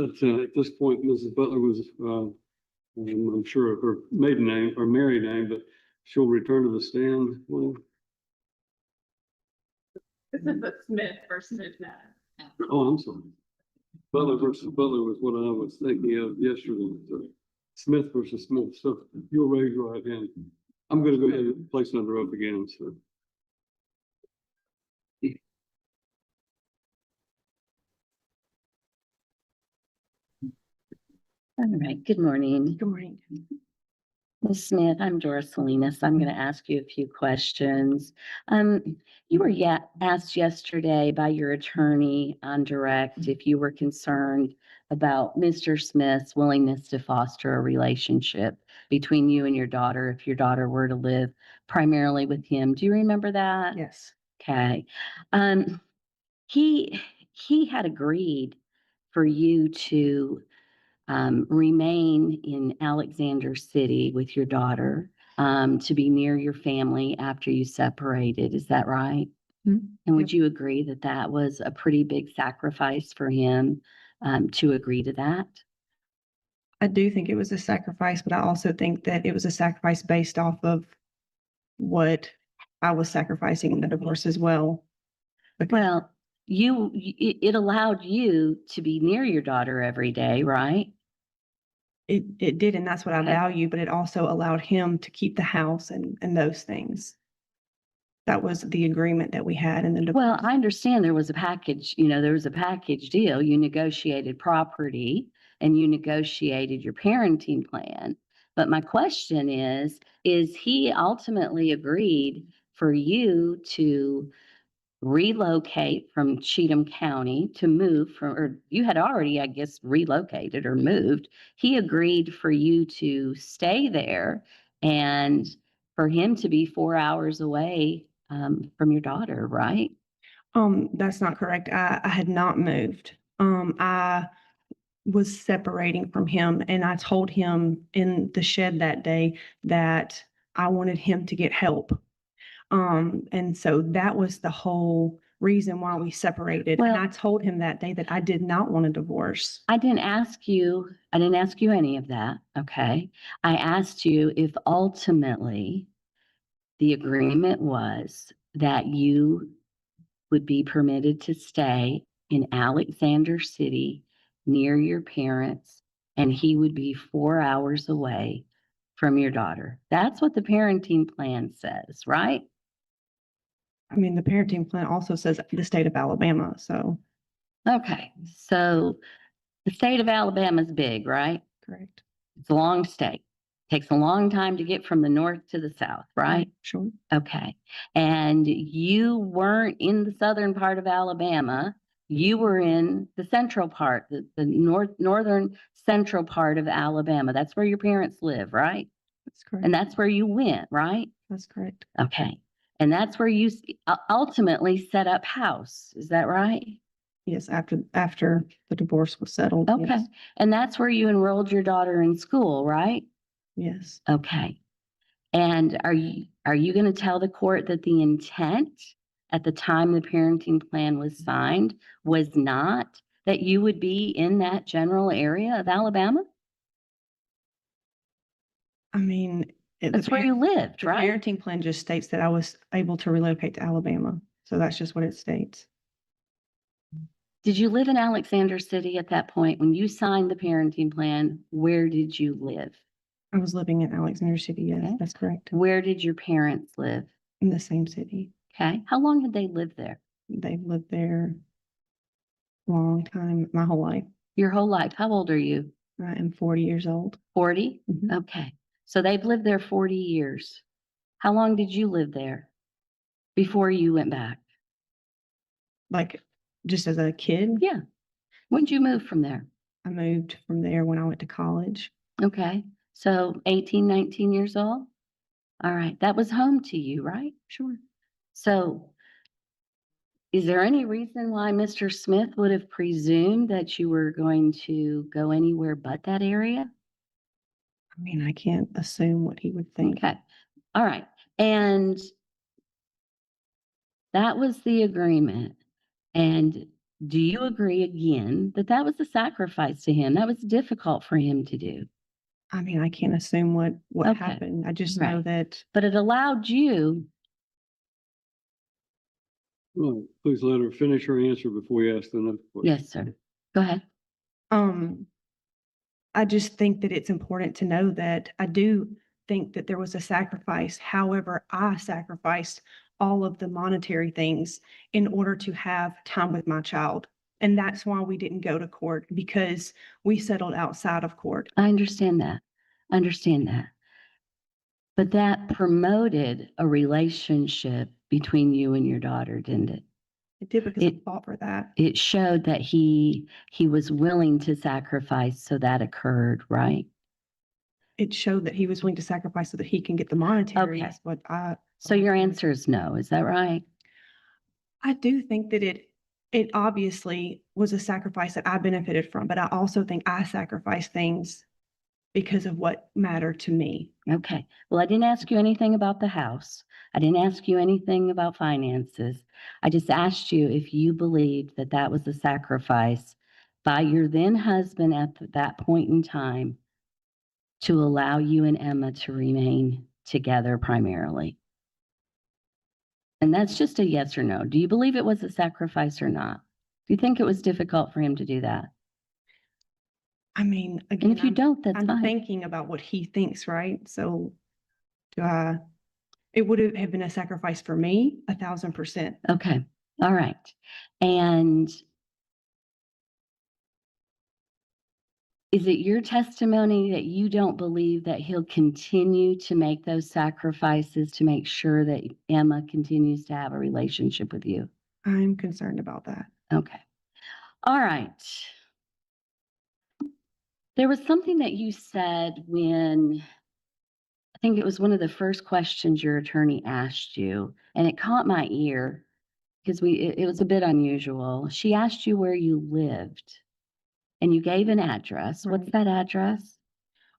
at this point, Mrs. Butler was, I'm sure of her maiden name or married name, but she'll return to the stand. Well, This is the Smith versus Smith. oh, I'm sorry. Butler versus Butler was what I was thinking of yesterday. So Smith versus Smith. So you'll raise your right hand. I'm going to go ahead and place another oath again. So. All right, good morning. Good morning. Ms. Smith, I'm Doris Salinas. I'm going to ask you a few questions. You were asked yesterday by your attorney on direct if you were concerned about Mr. Smith's willingness to foster a relationship between you and your daughter if your daughter were to live primarily with him. Do you remember that? Yes. Okay. He had agreed for you to remain in Alexander City with your daughter, to be near your family after you separated. Is that right? Mm-hmm. And would you agree that that was a pretty big sacrifice for him, to agree to that? I do think it was a sacrifice, but I also think that it was a sacrifice based off of what I was sacrificing in the divorce as well. Well, it allowed you to be near your daughter every day, right? It did, and that's what I Okay. value, but it also allowed him to keep the house and those things. That was the agreement that we had in the divorce. Well, I understand there was a package, there was a package deal. You negotiated property and you negotiated your parenting plan. But my question is he ultimately agreed for you to relocate from Cheatham County to move from, or you had already, I guess, relocated or moved. He agreed for you to stay there and for him to be 4 hours away from your daughter, right? That's not correct. I had not moved. I was separating from him, and I told him in the shed that day that I wanted him to get help. And so that was the whole reason why we separated. Well, and I told him that day that I did not want a divorce. I didn't ask you any of that, okay? I asked you if ultimately the agreement was that you would be permitted to stay in Alexander City near your parents, and he would be 4 hours away from your daughter. That's what the parenting plan says, right? I mean, the parenting plan also says the state of Alabama. So Okay, so the state of Alabama is big, right? correct. It's a long state. Takes a long time to get from the north to the south, right? Sure. Okay. And you weren't in the southern part of Alabama. You were in the central part, the northern central part of Alabama. That's where your parents live, right? That's correct. And that's where you went, right? That's correct. Okay. And that's where you ultimately set up house. Is that right? Yes. After the divorce was settled. Okay. Yes. And that's where you enrolled your daughter in school, right? Yes. Okay. And are you going to tell the court that the intent at the time the parenting plan was signed was not that you would be in that general area of Alabama? I mean, That's where you lived, the right? parenting plan just states that I was able to relocate to Alabama. So that's just what it states. Did you live in Alexander City at that point? When you signed the parenting plan, where did you live? I was living in Alexander City. Yes, Okay. that's correct. Where did your parents live? In the same city. Okay. How long had they lived there? They've lived there a long time, my whole life. Your whole life. How old are you? I am 40 years old. 40? Mhm. Okay. So they've lived there 40 years. How long did you live there before you went back? Like just as a kid, Yeah. When did you move from there? I moved from there when I went to college. Okay. So 18, 19 years old? All right. That was home to you, right? Sure. So is there any reason why Mr. Smith would have presumed that you were going to go anywhere but that area? I mean, I can't assume what he would think. Okay. All right. And that was the agreement. And do you agree again that that was a sacrifice to him? That was difficult for him to do, I mean, I can't assume what Okay. happened. I just know Right. that but it allowed you. Well, please let her finish her answer before we ask the next question. Yes, sir. Go ahead. I just think that it's important to know that I do think that there was a sacrifice. However, I sacrificed all of the monetary things in order to have time with my child. And that's why we didn't go to court, because we settled outside of court. I understand that. Understand that. But that promoted a relationship between you and your daughter, didn't it? It did, because I It- fought for that. It showed that he was willing to sacrifice, so that occurred, right? It showed that he was willing to sacrifice so that he can get the monetary. Okay. Is what So your answer is no, is that right? I do think that it obviously was a sacrifice that I benefited from, but I also think I sacrificed things because of what mattered to me. Okay. Well, I didn't ask you anything about the house. I didn't ask you anything about finances. I just asked you if you believed that that was a sacrifice by your then husband at that point in time to allow you and Emma to remain together primarily. And that's just a yes or no. Do you believe it was a sacrifice or not? Do you think it was difficult for him to do that? I mean, And again, if you don't, that's I'm fine. thinking about what he thinks, right? So it would have been a sacrifice for me, 1,000%. Okay. All right. And is it your testimony that you don't believe that he'll continue to make those sacrifices to make sure that Emma continues to have a relationship with you? I'm concerned about that. Okay. All right. There was something that you said when I think it was one of the first questions your attorney asked you, and it caught my ear because it was a bit unusual. She asked you where you lived and you gave an address. What's Right. that address?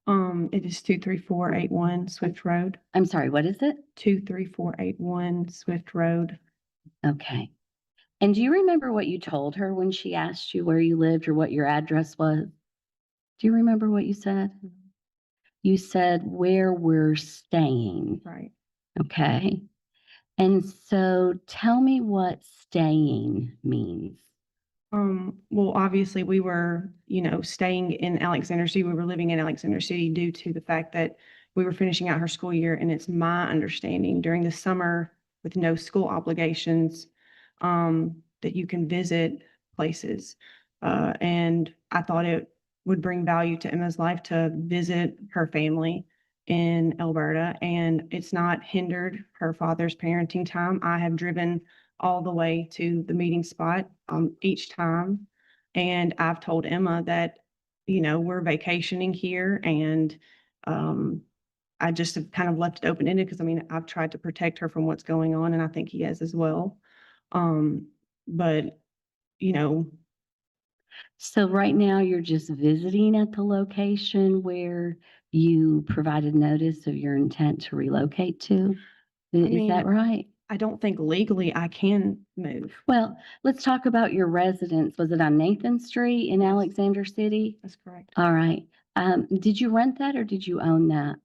It is 23481 Swift Road. I'm sorry, what is it? 23481 Swift Road. Okay. And do you remember what you told her when she asked you where you lived or what your address was? Do you remember what you said? You said where we're staying. Right. Okay. And so tell me what staying means. Well, obviously we were, staying in Alexander City. We were living in Alexander City due to the fact that we were finishing out her school year. And it's my understanding during the summer with no school obligations, that you can visit places. And I thought it would bring value to Emma's life to visit her family in Alberta, and it's not hindered her father's parenting time. I have driven all the way to the meeting spot each time. And I've told Emma that, we're vacationing here, and I just have kind of left it open-ended because I mean, I've tried to protect her from what's going on, and I think he has as well. But, you know, So right now you're just visiting at the location where you provided notice of your intent to relocate to? Is mean, that right? I don't think legally I can move. Well, let's talk about your residence. Was it on Nathan Street in Yes. Alexander City? That's correct. All right. Did you rent that or did you own that?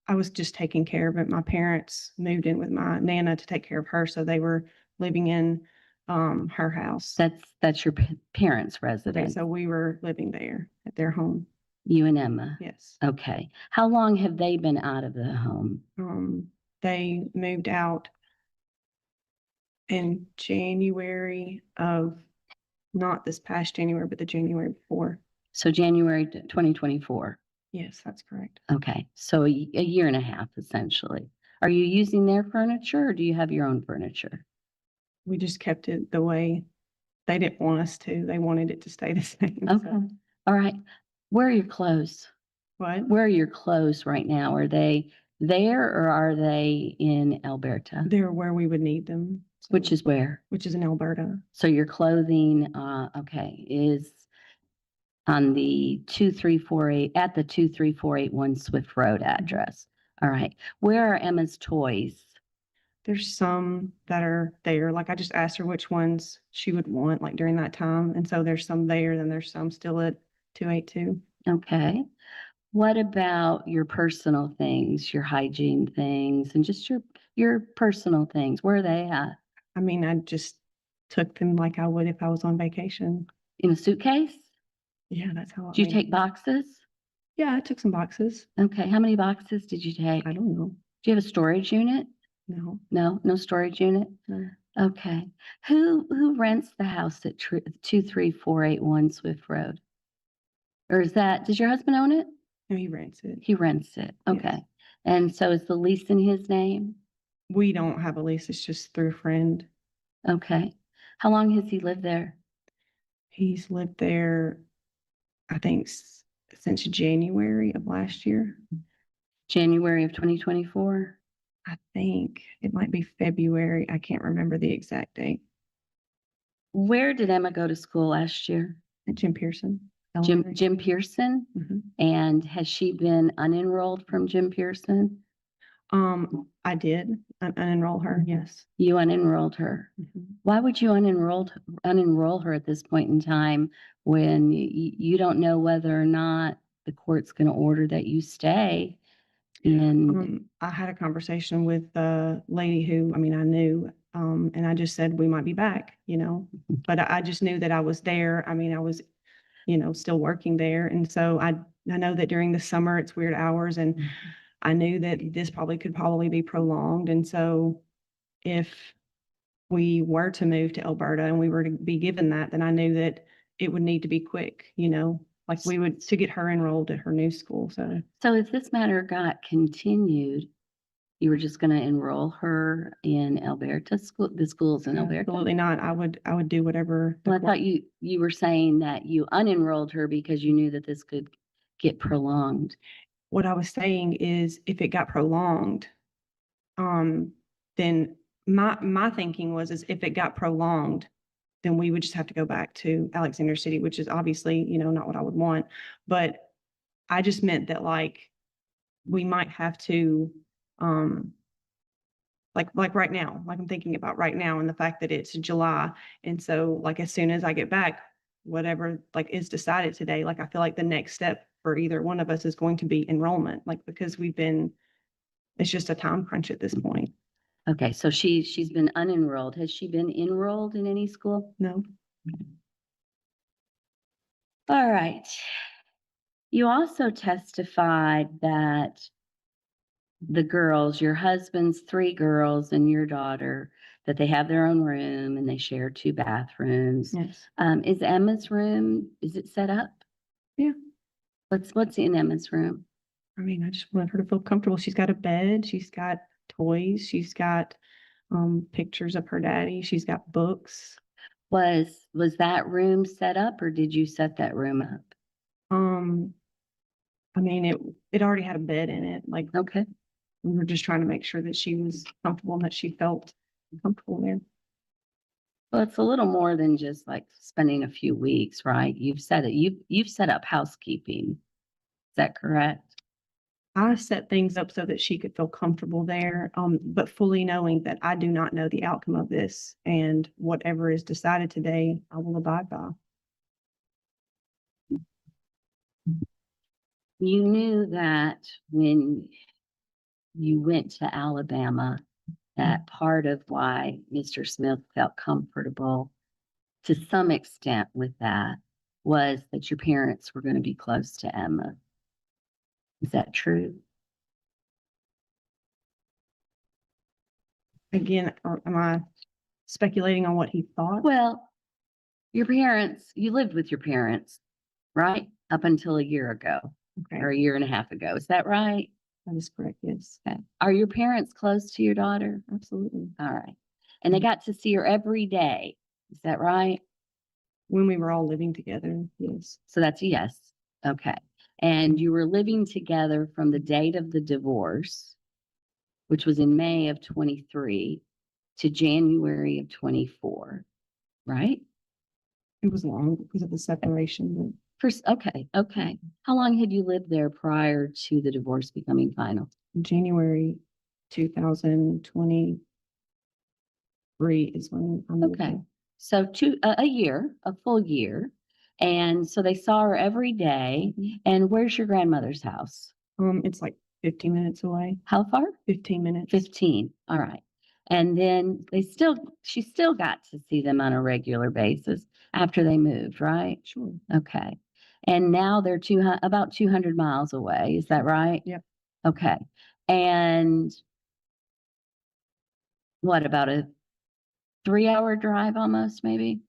I was just taking care of it. My parents moved in with my Nana to take care of her, so they were living in her house. That's your parents' Okay, residence, so we were living there at their home. you and Emma? Yes. Okay. How long have they been out of the home? They moved out in January of, not this past January, but the January before. So January 2024. Yes, that's correct. Okay. So a year and a half essentially. Are you using their furniture or do you have your own furniture? We just kept it the way they didn't want us to. They wanted it to stay the same. Okay. So, All right. Where are your clothes? what? Where are your clothes right now? Are they there or are they in Alberta? They're where we would need them. Which So- is where? Which is in Alberta. So your clothing, okay, is on the 2348, at the 23481 Swift Road address. All right. Where are Emma's toys? There's some that are there, like I just asked her which ones she would want, like during that time, and so there's some there, then there's some still at 282. Okay. What about your personal things, your hygiene things, and just your personal things? Where are they at? I mean, I just took them like I would if I was on vacation. In a suitcase? Yeah, that's how I Did you mean, take boxes? yeah, I took some boxes. Okay, how many boxes did you take? I don't know. Do you have a storage unit? No. No, no storage unit? No. Okay. Who rents the house at 23481 Swift Road? Or is that, does your husband own it? No, he rents it. He rents it. Yes. Okay. And so is the lease in his name? We don't have a lease. It's just through a friend. Okay. How long has he lived there? He's lived there, I think, since January of last year. January of 2024? I think it might be February. I can't remember the exact date. Where did Emma go to school last year? At Jim Pearson. Jim Pearson? Mhm. And has she been unenrolled from Jim Pearson? I did unenroll her. Yes. You unenrolled her. Mhm. Why would you unenroll her at this point in time when you don't know whether or not the court's going to order that you stay? And I had a conversation with the lady who, I mean, I knew, and I just said we might be back, but I just knew that I was there. I mean, I was, still working there. And so I know that during the summer it's weird hours, and I knew that this could probably be prolonged. And so if we were to move to Alberta and we were to be given that, then I knew that it would need to be quick, like we would to get her enrolled at her new school. so if this matter got continued, you were just going to enroll her in Alberta school, the schools in Alberta? Absolutely not. I would do whatever. Well, I thought you were saying that you unenrolled her because you knew that this could get prolonged. What I was saying is if it got prolonged, then my thinking is if it got prolonged, then we would just have to go back to Alexander City, which is obviously, not what I would want. But I just meant that we might have to, like right now, like I'm thinking about right now and the fact that it's July. And so as soon as I get back, whatever is decided today, I feel like the next step for either one of us is going to be enrollment, because it's just a time crunch at this point. Okay, so she's been unenrolled. Has she been enrolled in any school? No. All right. You also testified that the girls, your husband's 3 girls and your daughter, that they have their own room and they share 2 bathrooms. Yes. Is Emma's room, is it set up? Yeah. What's in Emma's room? I mean, I just want her to feel comfortable. She's got a bed. She's got toys. She's got pictures of her daddy. She's got books. Was that room set up or did you set that room up? I mean, it already had a bed in it. Okay. We were just trying to make sure that she was comfortable and that she felt comfortable there. Well, it's a little more than just spending a few weeks, right? You've said it. You've set up housekeeping. Is that correct? I set things up so that she could feel comfortable there, but fully knowing that I do not know the outcome of this, and whatever is decided today, I will abide by. You knew that when you went to Alabama, that part of why Mr. Smith felt comfortable to some extent with that was that your parents were going to be close to Emma. Is that true? Again, or am I speculating on what he thought? Well, your parents, you lived with your parents, right? Up until a year ago Okay, or a year and a half ago. Is that right? that is correct. Yes, Okay. Are your parents close to your daughter? absolutely. All right. And they got to see her every day. Is that right? When we were all living together, yes. So that's a yes. Okay. And you were living together from the date of the divorce, which was in May of 23 to January of 24, right? It was long because of the separation, First, okay. How long had you lived there prior to the divorce becoming final? but January 2023, 3 is when I moved Okay. here. So a year, a full year. And so they saw her every day. And where's your grandmother's house? It's like 15 minutes away, How far? 15 minutes. 15. All right. And then she still got to see them on a regular basis after they moved, right? Sure. Okay. And now they're about 200 miles away. Is that right? Yep. Okay. And what about a 3-hour drive almost, maybe?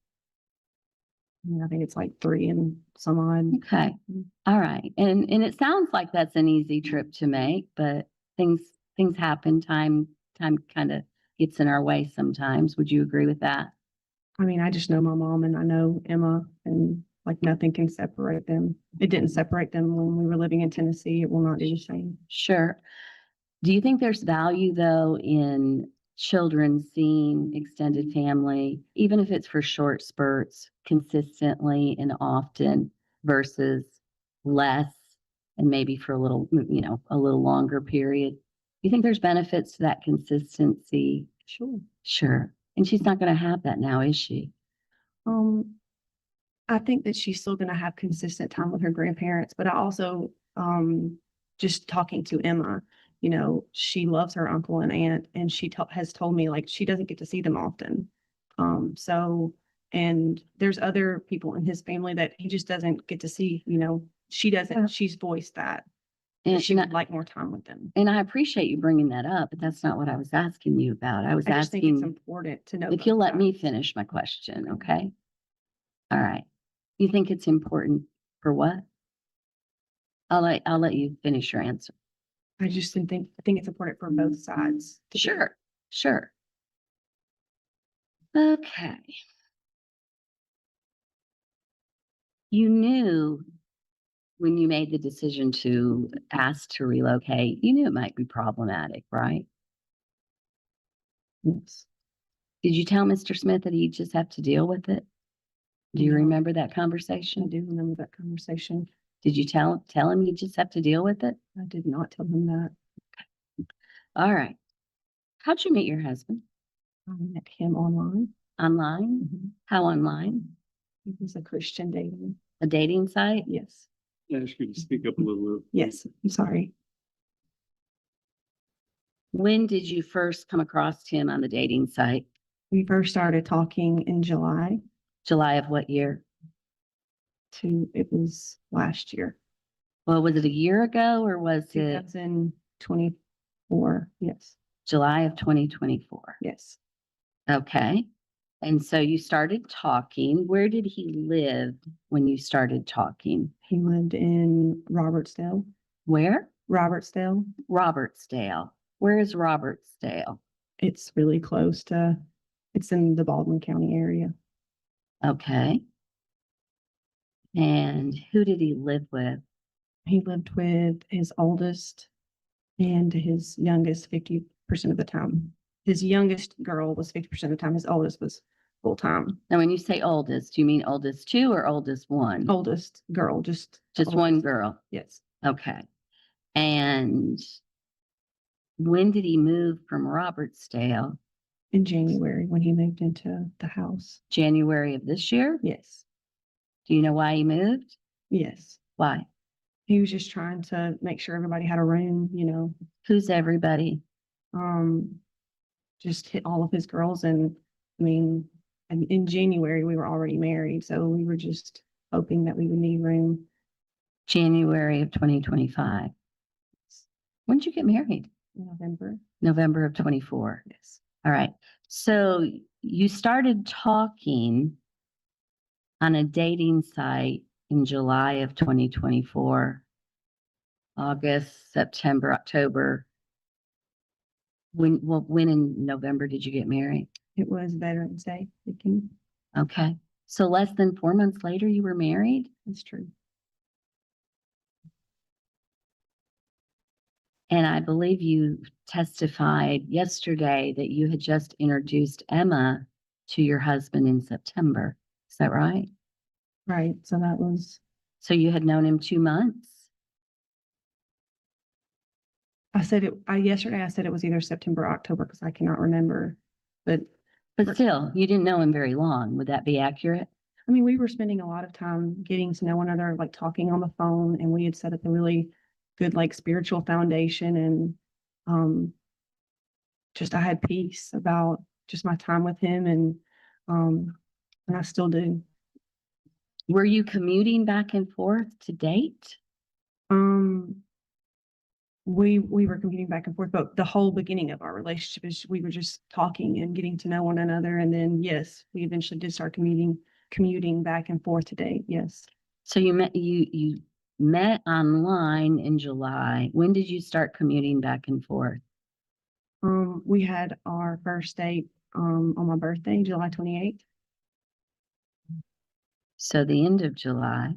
I think it's like 3 and some odd. Okay. All right. And it sounds like that's an easy trip to make, but things happen. Time kind of gets in our way sometimes. Would you agree with that? I mean, I just know my mom and I know Emma, and like nothing can separate them. It didn't separate them when we were living in Tennessee. It will not do the same. Sure. Do you think there's value though in children seeing extended family, even if it's for short spurts, consistently and often versus less and maybe for a little, a little longer period? Do you think there's benefits to that consistency? Sure. Sure. And she's not going to have that now, is she? I think that she's still going to have consistent time with her grandparents, but I also, just talking to Emma, she loves her uncle and aunt, and she has told me like she doesn't get to see them often. And there's other people in his family that he just doesn't get to see, she doesn't, she's voiced that And she would like more time with them. And I appreciate you bringing that up, but that's not what I was asking you about. I was I just think it's asking important to know. if both you'll let me sides. finish my question, okay? All right. You think it's important for what? I'll let you finish your answer. I just think it's important for both sides. to be- Sure, sure. Okay. You knew when you made the decision to ask to relocate, you knew it might be problematic, right? Yes. Did you tell Mr. Smith that he'd just have to deal with it? Do you No. remember that I conversation? do remember that conversation. Did you tell him you just have to deal with it? I did not tell him that. All right. How'd you meet your husband? I met him online. Online? Mhm. How online? It was a Christian dating. A dating site? Yes. I ask you to speak up a little bit. Yes. I'm sorry. When did you first come across him on the dating site? We first started talking in July July of what year? it was last year, Well, was it a year ago or was it 2024. Yes. July of 2024? Yes. Okay. And so you started talking. Where did he live when you started talking? He lived in Robertsdale. Where? Robertsdale. Robertsdale. Where is Robertsdale? It's really close to, it's in the Baldwin County area. Okay. And who did he live with? He lived with his oldest and his youngest 50% of the time. His youngest girl was 50% of the time. His oldest was full time. Now, when you say oldest, do you mean oldest two or oldest one? Oldest girl, just One oldest. girl. Yes. Okay. And when did he move from Robertsdale? In January when he moved into the house. January of this year? Yes. Do you know why he moved? Yes. Why? He was just trying to make sure everybody had a room, Who's everybody? just hit all of his girls. And I mean, and in January, we were already married. So we were just hoping that we would need room. January of 2025. When did you get married? In November. November of 24. Yes. All right. So you started talking on a dating site in July of 2024, August, September, October. When in November did you get married? It was Veterans Day weekend. Okay. So less than 4 months later, you were married? That's true. And I believe you testified yesterday that you had just introduced Emma to your husband in September. Is that right? Right. So that was, So you had known him 2 months? yesterday I said it was either September or October because I cannot remember, but But still, you didn't know him very long. Would that be accurate? I mean, we were spending a lot of time getting to know one another, like talking on the phone, and we had set up a really good, like, spiritual foundation. And just I had peace about just my time with him, and I still do. Were you commuting back and forth to date? Um, we were commuting back and forth, but the whole beginning of our relationship is we were just talking and getting to know one another. And then, yes, we eventually did start commuting back and forth to date. Yes. So you met online in July. When did you start commuting back and forth? We had our first date, on my birthday, July 28th. So the end of July.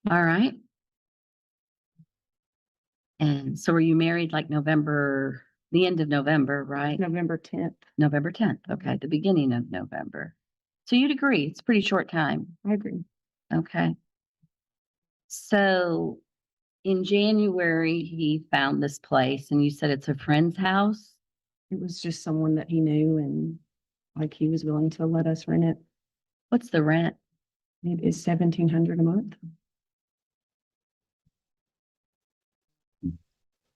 All right. And so were you married like November, the end of November, right? November 10th. November 10th. Okay. The beginning of November. So you'd agree it's a pretty short time. I agree. Okay. So in January, he found this place and you said it's a friend's house. It was just someone that he knew, and like he was willing to let us rent it. What's the rent? It is $1,700 a month.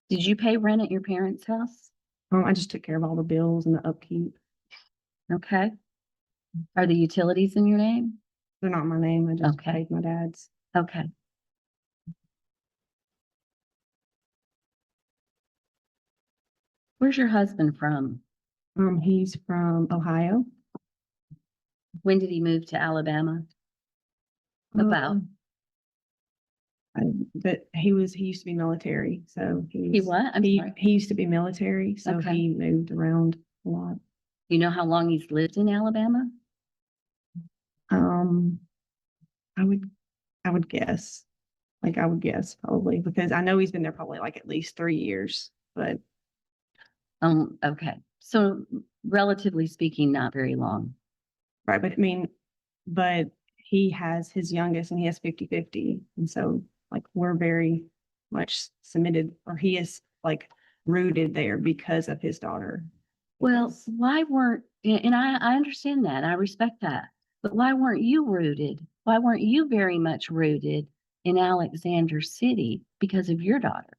Did you pay rent at your parents' house? I just took care of all the bills and the upkeep. Okay. Are the utilities in your name? They're not my name. I just Okay. paid my dad's. Okay. Where's your husband from? He's from Ohio. When did he move to Alabama? About. But he used to be military, so He what? I'm sorry. he used to be military, so Okay. he moved around a lot. You know how long he's lived in Alabama? I would guess, like, I would guess probably, because I know he's been there probably like at least 3 years, but Okay. So relatively speaking, not very long. right. But I mean, but he has his youngest and he has 50-50. And so like we're very much submitted, or he is like rooted there because of his daughter. Well, Because- why weren't, and I understand that, I respect that, but why weren't you rooted? Why weren't you very much rooted in Alexander City because of your daughter?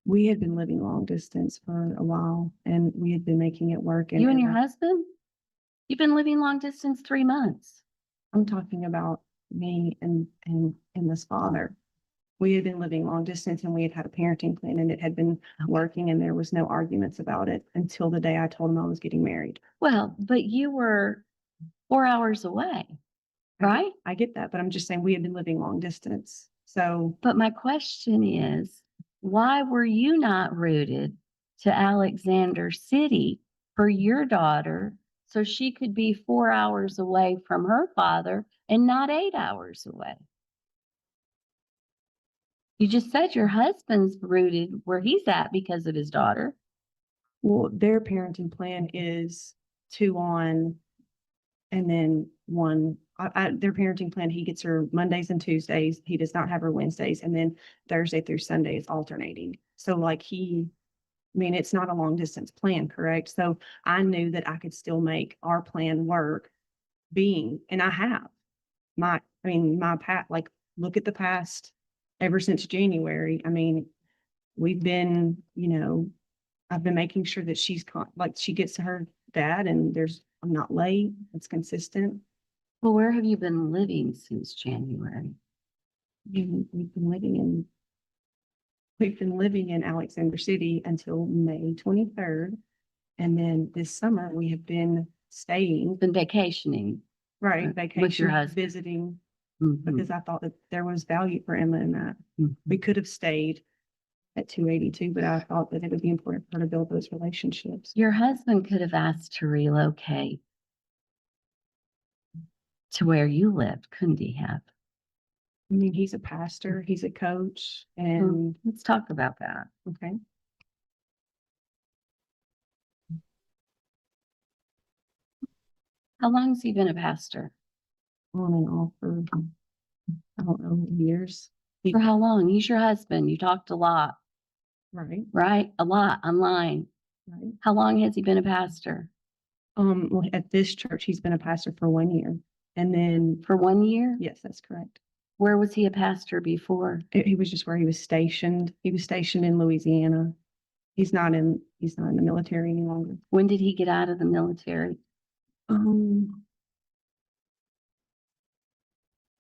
we had been living long distance for a while, and we had been making it work. You and your husband? You've been living long distance 3 months. I'm talking about me and this father. We had been living long distance, and we had had a parenting plan, and it had been working, and there was no arguments about it until the day I told him I was getting married. Well, but you were 4 hours away, right? I get that, but I'm just saying we had been living long distance. So But my question is, why were you not rooted to Alexander City for your daughter so she could be 4 hours away from her father and not 8 hours away? You just said your husband's rooted where he's at because of his daughter. well, their parenting plan is 2 on and then 1. Their parenting plan, he gets her Mondays and Tuesdays. He does not have her Wednesdays, and then Thursday through Sunday is alternating. So like I mean, it's not a long distance plan, correct? So I knew that I could still make our plan work and I have my past, like, look at the past ever since January. I mean, we've been, I've been making sure that like she gets to her dad, and I'm not late. It's consistent. Well, where have you been living since January? We've been living in Alexander City until May 23rd. And then this summer we have been staying, Been vacationing. right, with your vacation, husband. visiting, Mhm, because I thought that there was value for Emma in that. mhm. We could have stayed at 282, but I thought that it would be important for her to build those relationships. Your husband could have asked to relocate to where you lived, couldn't he have? I mean, he's a pastor, he's a coach, and Let's talk about that. okay. How long has he been a pastor? On and off for, I don't know, years. For how long? He's your husband. You talked a lot, Right. right? A lot online. Right. How long has he been a pastor? Well, at this church, he's been a pastor for 1 year. And then, For 1 year? yes, that's correct. Where was he a pastor before? He was just where he was stationed. He was stationed in Louisiana. He's not in the military any longer. When did he get out of the military?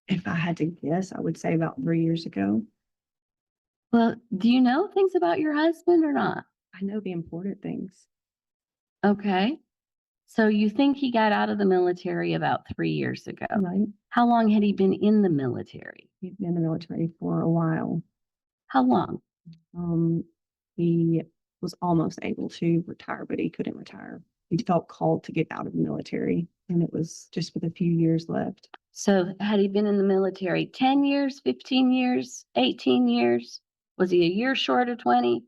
If I had to guess, I would say about 3 years ago. Well, do you know things about your husband or not? I know the important things. Okay. So you think he got out of the military about 3 years ago? Right. How long had he been in the military? He's been in the military for a while. How long? He was almost able to retire, but he couldn't retire. He felt called to get out of the military, and it was just with a few years left. So had he been in the military 10 years, 15 years, 18 years? Was he a year short of 20?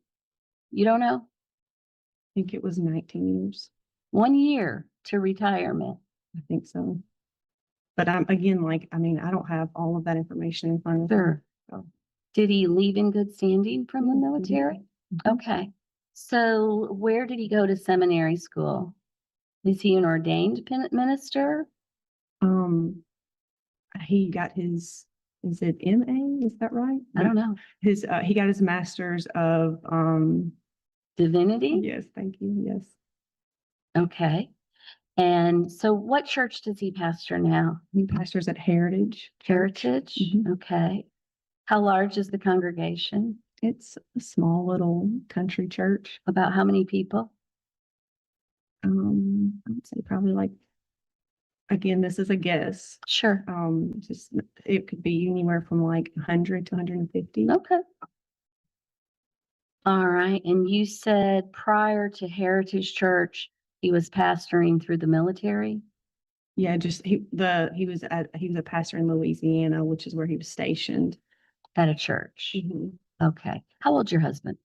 You don't know? I think it was 19 years. 1 year to retirement. I think so. But I'm again, like, I mean, I don't have all of that information in front of me. Sure. So. Did he leave in good standing from the military? Mhm. Okay. So where did he go to seminary school? Is he an ordained minister? He got his, is it MA? Is that right? I don't know. His, he got his master's of, Divinity? yes, thank you. Yes. Okay. And so what church does he pastor now? He pastors at Heritage. Heritage? Mhm. Okay. How large is the congregation? It's a small little country church. About how many people? I would say probably like, again, this is a guess. Sure. Just, it could be anywhere from like 100 to 150. Okay. All right. And you said prior to Heritage Church, he was pastoring through the military? Yeah, just he was a pastor in Louisiana, which is where he was stationed. At a church. Mhm. Okay. How old's your husband?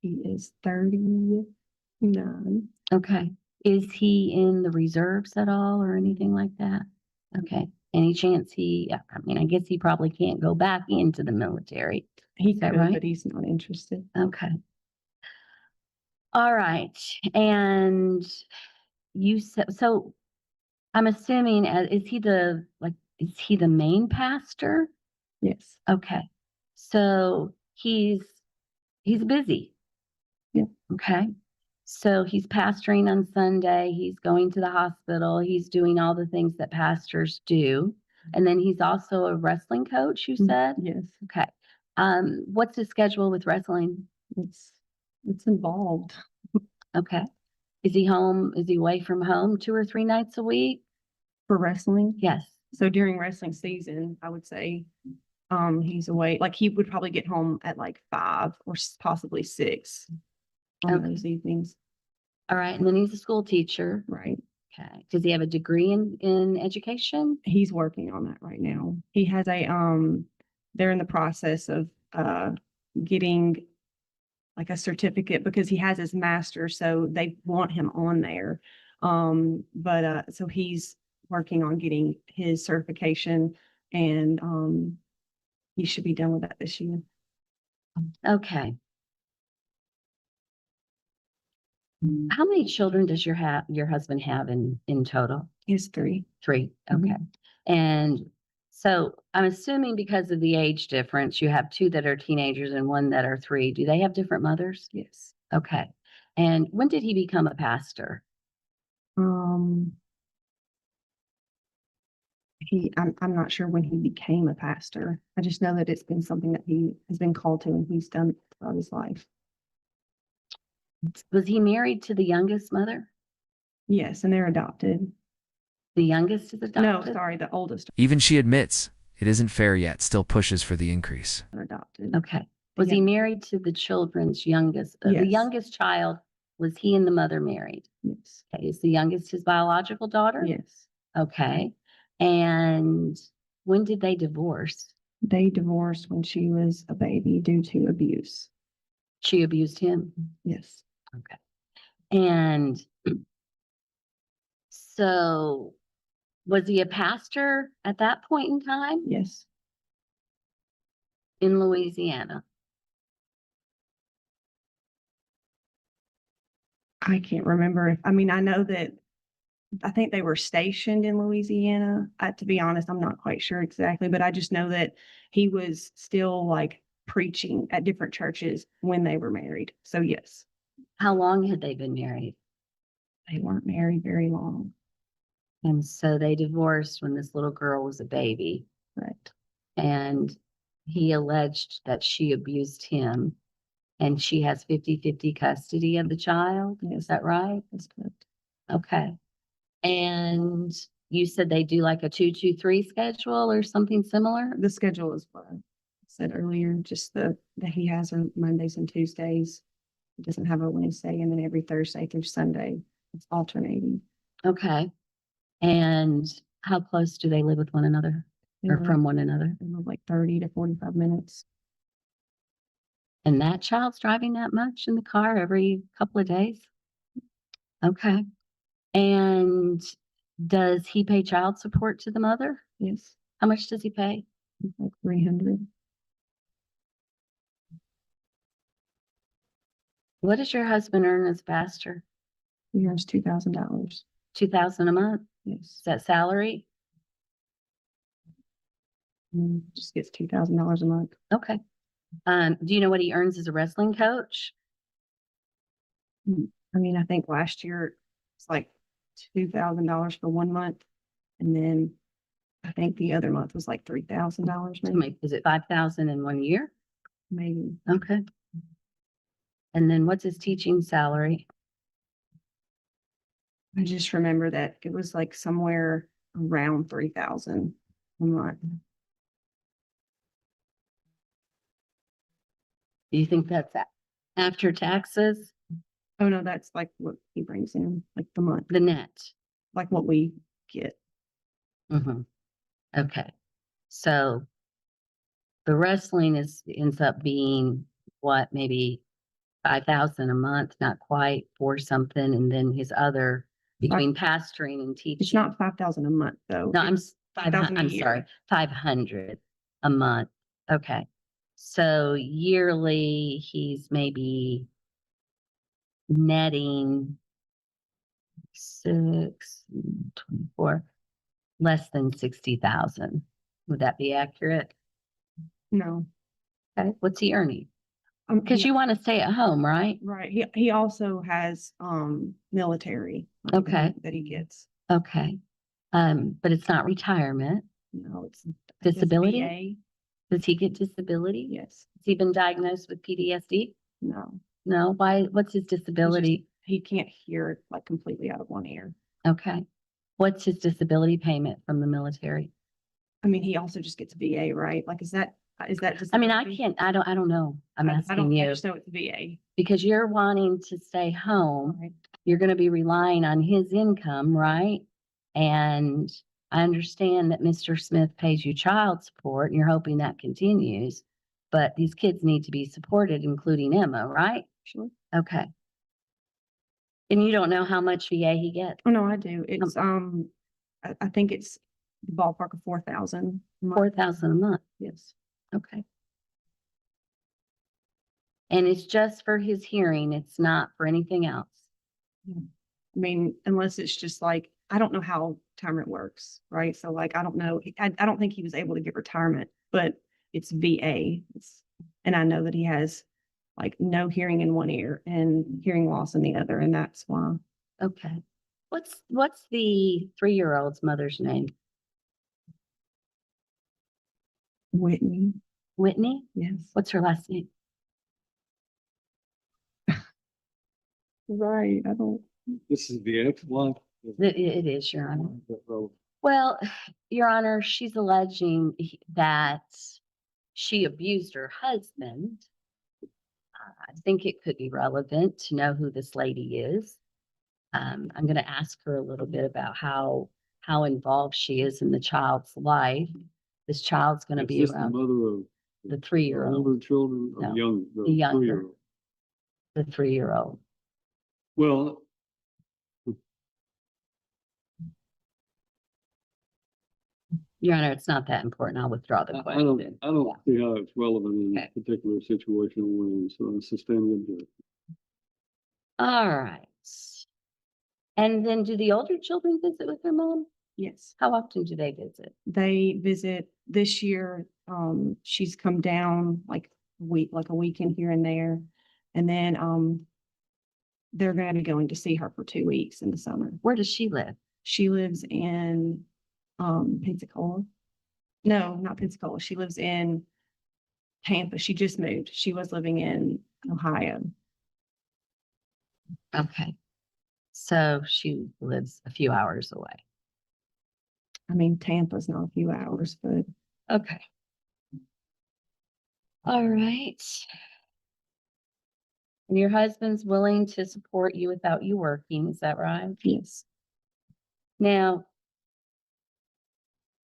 He is 39. Okay. Is he in the reserves at all or anything like that? Okay. Any chance I mean, I guess he probably can't go back into the military. He Is that could, right? but he's not interested. Okay. All right. And you said, so I'm assuming, is he the main pastor? Yes. Okay. So he's busy. Yeah. Okay. So he's pastoring on Sunday, he's going to the hospital, he's doing all the things that pastors do. And then he's also a wrestling coach, you said? Yes. Okay. What's his schedule with wrestling? It's involved. Okay. Is he home? Is he away from home 2 or 3 nights a week? For wrestling. Yes. So during wrestling season, I would say he's away. Like he would probably get home at like 5 or possibly 6 on Okay. those evenings. All right. And then he's a school teacher. Right. Okay. Does he have a degree in education? He's working on that right now. He has they're in the process of getting like a certificate because he has his master, so they want him on there. But so he's working on getting his certification, and he should be done with that this year. Okay. How many children does your husband have in total? He has 3. 3. Mhm. Okay. And so I'm assuming because of the age difference, you have 2 that are teenagers and 1 that are 3. Do they have different mothers? Yes. Okay. And when did he become a pastor? I'm not sure when he became a pastor. I just know that it's been something that he has been called to and he's done throughout his life. Was he married to the youngest mother? Yes, and they're adopted. The youngest is No, adopted? sorry, the oldest Even she admits it isn't fair yet, still pushes for the increase. are adopted. Okay. Was he married to the children's youngest? The Yes. youngest child, was he and the mother married? Yes. Okay. Is the youngest his biological daughter? Yes. Okay. And when did they divorce? They divorced when she was a baby due to abuse. She abused him? Yes. Okay. And so was he a pastor at that point in time Yes. in Louisiana? I can't remember. I mean, I know that, I think they were stationed in Louisiana. To be honest, I'm not quite sure exactly, but I just know that he was still like preaching at different churches when they were married. So yes, How long had they been married? they weren't married very long. And so they divorced when this little girl was a baby. Correct. And he alleged that she abused him. And she has 50-50 custody of the child. Yes. Is that right? That's correct. Okay. And you said they do like a 2-2-3 schedule or something similar? The schedule is what I said earlier, just that he has on Mondays and Tuesdays. He doesn't have a Wednesday, and then every Thursday through Sunday, it's alternating. Okay. And how close do they live with one another or They're from one another? like 30 to 45 minutes. And that child's driving that much in the car every couple of days? Okay. And does he pay child support to the mother? Yes, How much does he pay? like 300. What does your husband earn as a pastor? He earns $2,000. $2,000 a month? Is Yes, that salary? just gets $2,000 a month. Okay. Do you know what he earns as a wrestling coach? I mean, I think last year it's like $2,000 for 1 month, and then I think the other month was like $3,000 maybe. Is it 5,000 in 1 year? Maybe. Okay. And then what's his teaching salary? I just remember that it was like somewhere around 3,000 a month. Do you think that's after taxes? Oh no, that's like what he brings in, like the month, The net? like what we get. Mm-hmm. Okay. So the wrestling ends up being what, maybe 5,000 a month, not quite, or something, and then his other between pastoring and teaching. It's not 5,000 a month though. No, I'm It's 5,000 a I'm year. sorry, 500 a month. Okay. So yearly, he's maybe netting 24, less than 60,000. Would that be accurate? No. Okay. What's he earning? Because He- you want to stay at home, right? Right. He also has military money Okay. that he gets. Okay. But it's not retirement. No, it's I guess Disability? VA. Does he get disability? Yes. Has he been diagnosed with PTSD? No. No. Why? What's his disability? He can't hear like completely out of one ear. Okay. What's his disability payment from the military? I mean, he also just gets VA, right? Like, is that I mean, I disability? can't, I don't know. I'm I asking don't, I you just know it's VA. because you're wanting to stay home. Right. You're going to be relying on his income, right? And I understand that Mr. Smith pays you child support and you're hoping that continues, but these kids need to be supported, including Emma, right? Sure. Okay. And you don't know how much VA he gets? Oh, no, I do. It's, I think it's the ballpark of 4,000. a month. 4,000 a month. Yes. Okay. And it's just for his hearing. It's not for anything else. I mean, unless it's just like, I don't know how retirement works, right? So like, I don't know. I don't think he was able to get retirement, but it's VA. And I know that he has like no hearing in one ear and hearing loss in the other. And that's why. Okay. What's the 3-year-old's mother's name? Whitney. Whitney? Yes. What's her last name? Right. I don't. This is the ex-wife. It is, Your Honor. Well, Your Honor, she's alleging that she abused her husband. I think it could be relevant to know who this lady is. I'm going to ask her a little bit about how involved she is in the child's life. This child's going to Is be this the around mother of the 3-year-old, older children or No, young? the younger. 3-year-old? the 3-year-old. Well, Your Honor, it's not that important. I'll withdraw the I question. don't see how it's relevant in Okay. this particular situation when, so I sustain the objection. All right. And then do the older children visit with their mom? Yes. How often do they visit? They visit this year. She's come down like a weekend here and there. And then, they're going to be going to see her for 2 weeks in the summer. Where does she live? She lives in, Pensacola. No, not Pensacola. She lives in Tampa. She just moved. She was living in Ohio. Okay. So she lives a few hours away. I mean, Tampa's not a few hours, but Okay. All right. And your husband's willing to support you without you working, is that right? yes, Now,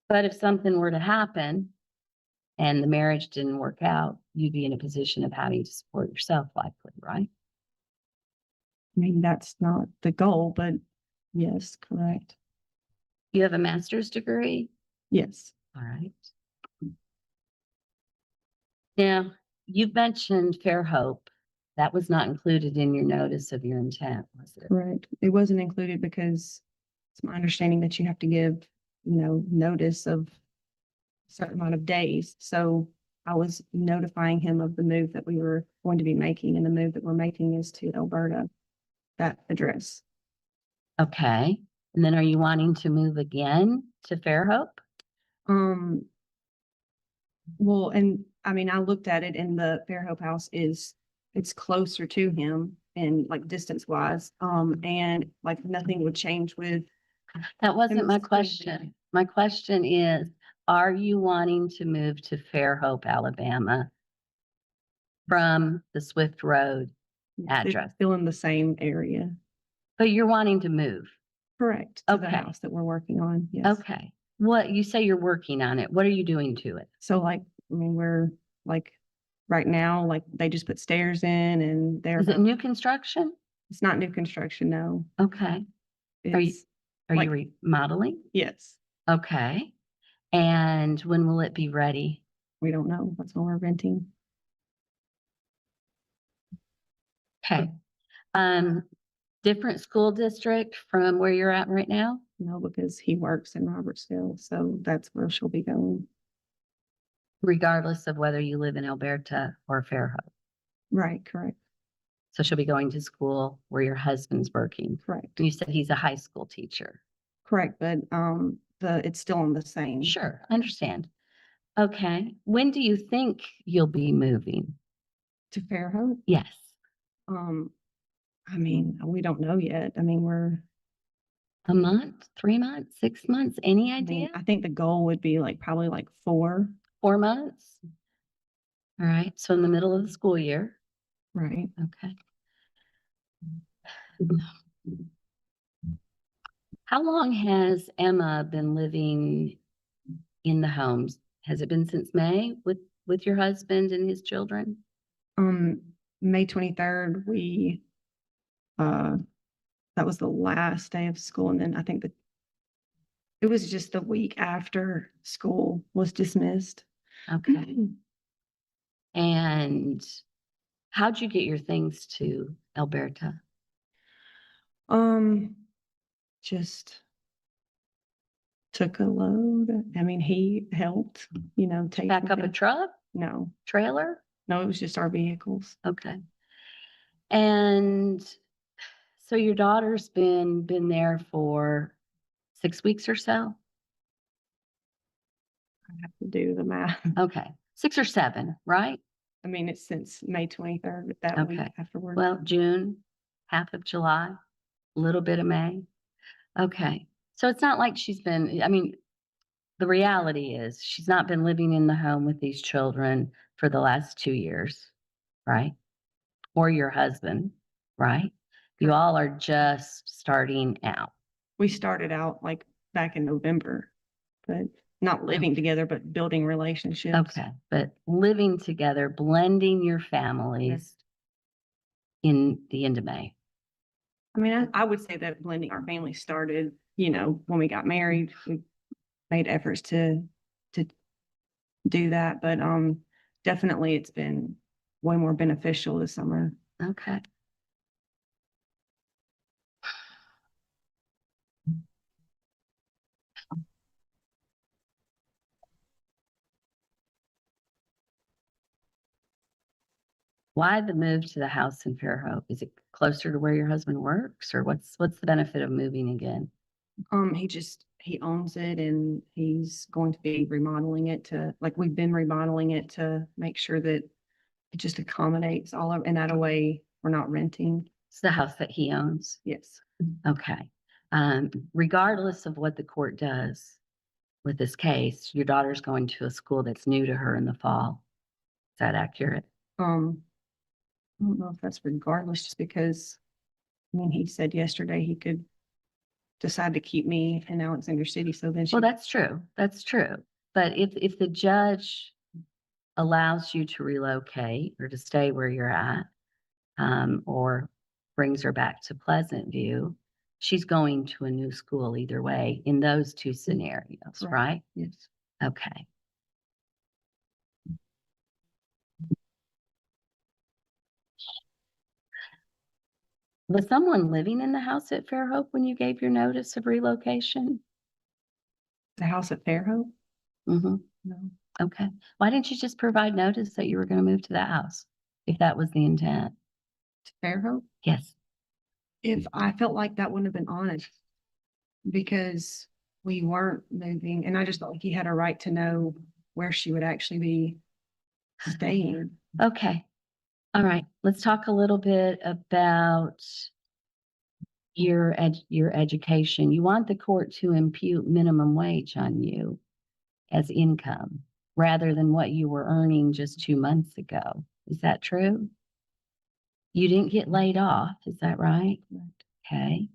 but if something were to happen and the marriage didn't work out, you'd be in a position of having to support yourself likely, right? I mean, that's not the goal, but yes, correct. You have a master's degree? Yes, All right. Now, you've mentioned Fairhope. That was not included in your notice of your intent, was it? correct. It wasn't included because it's my understanding that you have to give, notice of a certain amount of days. So I was notifying him of the move that we were going to be making, and the move that we're making is to Alberta, that address. Okay. And then are you wanting to move again to Fairhope? Well, and I mean, I looked at it and the Fairhope house it's closer to him and like distance wise. And like nothing would change with, That wasn't my it's good. question. My question is, are you wanting to move to Fairhope, Alabama from the Swift Road it's address? still in the same area. But you're wanting to move? Correct. To the Okay. house that we're working on. Yes. Okay. What, you say you're working on it. What are you doing to it? So like, I mean, we're like, right now, like they just put stairs in and Is it new construction? it's not new construction, no. Okay. Are you, It's, are you like- remodeling? yes, Okay. And when will it be ready? we don't know. That's when we're renting. Okay. Different school district from where you're at right now? No, because he works in Robertsville, so that's where she'll be going. Regardless of whether you live in Alberta or Fairhope. Right, correct, So she'll be going to school where your husband's working. correct, You said he's a high school teacher. correct, but, it's still on the same. Sure, I understand. Okay. When do you think you'll be moving? To Fairhope, Yes. I mean, we don't know yet. I mean, A month, 3 months, 6 months? Any I idea? mean, I think the goal would be like, probably like 4, 4 months? All right. So in the middle of the school year. right? Okay. How long has Emma been living in the homes? Has it been since May with your husband and his children? May 23rd, that was the last day of school, and then I think that it was just the week after school was dismissed. Okay. And how'd you get your things to Alberta? Just took a load. I mean, he helped, take. Back up a truck, No, trailer? no, it was just our vehicles. Okay. And so your daughter's been there for 6 weeks or so? I have to do the math. Okay, 6 or 7, right? I mean, it's since May 23rd, that week Okay. afterward. Well, June, half of July, a little bit of May. Okay, so it's not like she's been, I mean, the reality is she's not been living in the home with these children for the last 2 years, right? Or your husband, right? You all are just starting out. We started out like back in November, but not living together, but building relationships. Okay, but living together, blending your families in the end of May. I mean, I would say that blending our family started, when we got married, we made efforts to do that, but, definitely it's been way more beneficial this summer. Okay. Why the move to the house in Fairhope? Is it closer to where your husband works, or what's the benefit of moving again? He owns it and he's going to be remodeling it to, like, we've been remodeling it to make sure that it just accommodates all of, and that a way we're not renting. It's the house that he owns. Yes. Okay. Regardless of what the court does with this case, your daughter's going to a school that's new to her in the fall. Is that accurate? I don't know if that's regardless, just because, I mean, he said yesterday he could decide to keep me in Alexander City, so then she. Well, that's true. That's true. But if the judge allows you to relocate or to stay where you're at, or brings her back to Pleasant View, she's going to a new school either way in those two scenarios, Correct. right? Yes. Okay. Was someone living in the house at Fairhope when you gave your notice of relocation? The house at Fairhope? Mm-hmm. No. Okay. Why didn't you just provide notice that you were going to move to that house if that was the intent? To Fairhope? Yes. If I felt like that wouldn't have been honest, because we weren't moving, and I just felt like he had a right to know where she would actually be staying. Okay. All right. Let's talk a little bit about your education. You want the court to impute minimum wage on you as income rather than what you were earning just 2 months ago. Is that true? You didn't get laid off, is that right? Okay.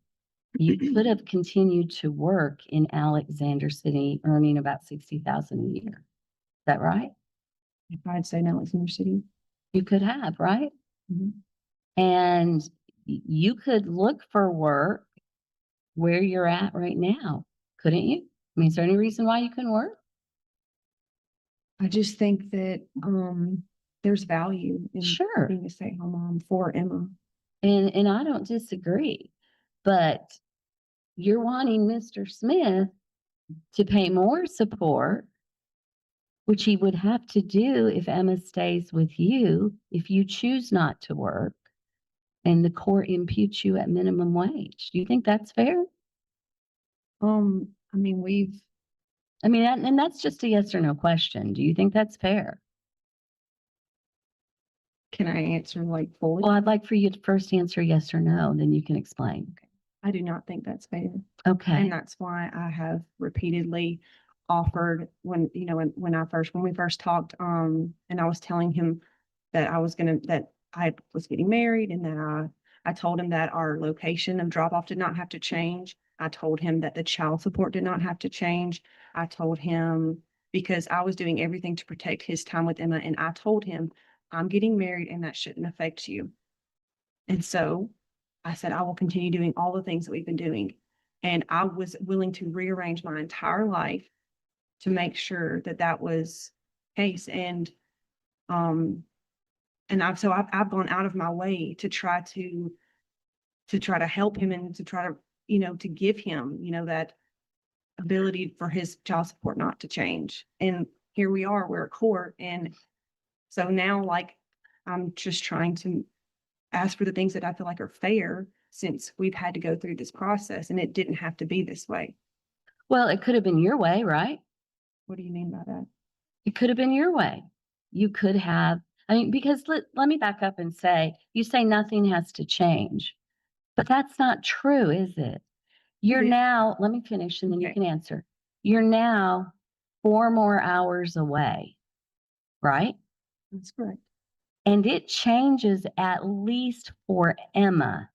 You could have continued to work in Alexander City earning about $60,000 a year. Is that right? If I'd say no, it's in your city. You could have, right? Mhm. And you could look for work where you're at right now, couldn't you? I mean, is there any reason why you couldn't work? I just think that, there's value in Sure. being a stay-at-home mom for Emma. And I don't disagree, but you're wanting Mr. Smith to pay more support, which he would have to do if Emma stays with you, if you choose not to work and the court imputes you at minimum wage. Do you think that's fair? I mean, And that's just a yes or no question. Do you think that's fair? can I answer like fully? Well, I'd like for you to first answer yes or no, then you can explain. I do not think that's fair. Okay. And that's why I have repeatedly offered when we first talked, and I was telling him that that I was getting married, and that I told him that our location of drop off did not have to change. I told him that the child support did not have to change. I told him, because I was doing everything to protect his time with Emma, and I told him, I'm getting married and that shouldn't affect you. And so I said, I will continue doing all the things that we've been doing. And I was willing to rearrange my entire life to make sure that that was the case. And I've gone out of my way to try to help him, and to try to, to give him, that ability for his child support not to change. And here we are, we're at court. And so now, like, I'm just trying to ask for the things that I feel like are fair, since we've had to go through this process and it didn't have to be this way. Well, it could have been your way, right? What do you mean by that? It could have been your way. You could have, because let me back up and say, you say nothing has to change, but that's not true, is it? You're It is. now, let me finish and then you Okay. can answer. You're now 4 more hours away, right? That's correct. And it changes at least for Emma.